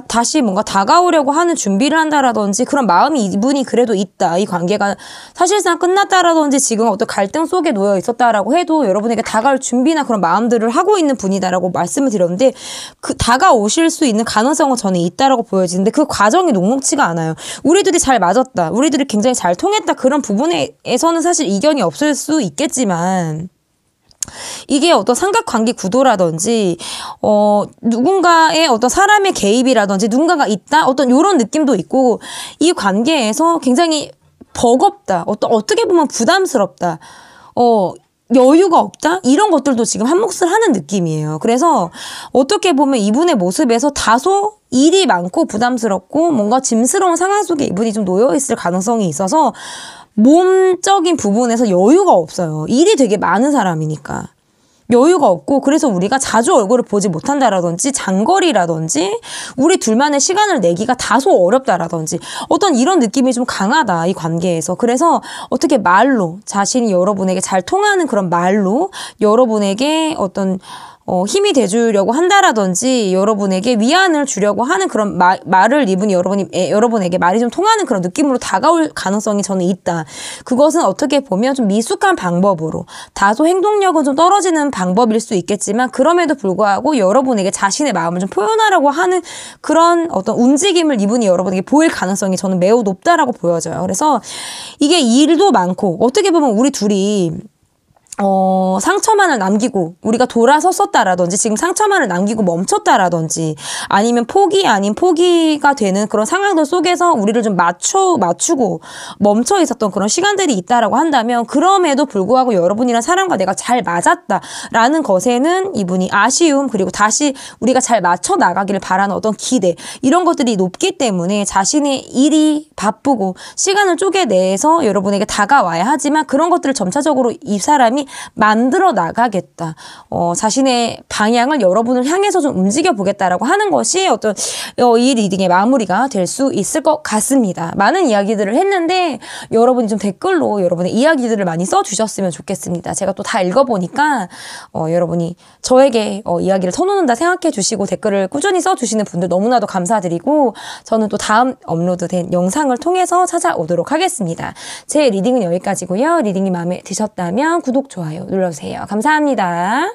다시 뭔가 다가오려고 하는 준비를 한다라든지 그런 마음이 이분이 그래도 있다. 이 관계가 사실상 끝났다라든지 지금 어떤 갈등 속에 놓여 있었다라고 해도 여러분에게 다가올 준비나 그런 마음들을 하고 있는 분이다라고 말씀을 드렸는데 그 다가오실 수 있는 가능성은 저는 있다라고 보여지는데 그 과정이 녹록치가 않아요. 우리들이 잘 맞았다. 우리들이 굉장히 잘 통했다. 그런 부분에서는 사실 이견이 없을 수 있겠지만 이게 어떤 삼각관계 구도라든지 누군가의 어떤 사람의 개입이라든지 누군가가 있다 어떤 이런 느낌도 있고 이 관계에서 굉장히 버겁다 어떻게 보면 부담스럽다 여유가 없다 이런 것들도 지금 한 몫을 하는 느낌이에요. 그래서 어떻게 보면 이분의 모습에서 다소 일이 많고 부담스럽고 뭔가 짐스러운 상황 속에 이분이 좀 놓여 있을 가능성이 있어서 몸적인 부분에서 여유가 없어요. 일이 되게 많은 사람이니까. 여유가 없고 그래서 우리가 자주 얼굴을 보지 못한다라든지 장거리라든지 우리 둘만의 시간을 내기가 다소 어렵다라든지 어떤 이런 느낌이 좀 강하다 이 관계에서. 그래서 어떻게 말로 자신이 여러분에게 잘 통하는 그런 말로 여러분에게 어떤 힘이 돼주려고 한다라든지 여러분에게 위안을 주려고 하는 그런 말을 이분이 여러분에게 말이 좀 통하는 그런 느낌으로 다가올 가능성이 저는 있다. 그것은 어떻게 보면 좀 미숙한 방법으로 다소 행동력은 좀 떨어지는 방법일 수 있겠지만 그럼에도 불구하고 여러분에게 자신의 마음을 좀 표현하려고 하는 그런 어떤 움직임을 이분이 여러분에게 보일 가능성이 저는 매우 높다라고 보여져요. 그래서 이게 일도 많고 어떻게 보면 우리 둘이 상처만을 남기고 우리가 돌아섰었다라든지 지금 상처만을 남기고 멈췄다라든지 아니면 포기 아닌 포기가 되는 그런 상황들 속에서 우리를 좀 맞추고 멈춰 있었던 그런 시간들이 있다라고 한다면 그럼에도 불구하고 여러분이랑 사람과 내가 잘 맞았다라는 것에는 이분이 아쉬움 그리고 다시 우리가 잘 맞춰 나가기를 바라는 어떤 기대 이런 것들이 높기 때문에 자신의 일이 바쁘고 시간을 쪼개내서 여러분에게 다가와야 하지만 그런 것들을 점차적으로 이 사람이 만들어 나가겠다. 자신의 방향을 여러분을 향해서 좀 움직여 보겠다라고 하는 것이 어떤 이 리딩의 마무리가 될 수 있을 것 같습니다. 많은 이야기들을 했는데 여러분이 좀 댓글로 여러분의 이야기들을 많이 써주셨으면 좋겠습니다. 제가 또 다 읽어보니까 여러분이 저에게 이야기를 터놓는다 생각해 주시고 댓글을 꾸준히 써주시는 분들 너무나도 감사드리고 저는 또 다음 업로드된 영상을 통해서 찾아오도록 하겠습니다. 제 리딩은 여기까지고요. 리딩이 마음에 드셨다면 구독, 좋아요 눌러주세요. 감사합니다.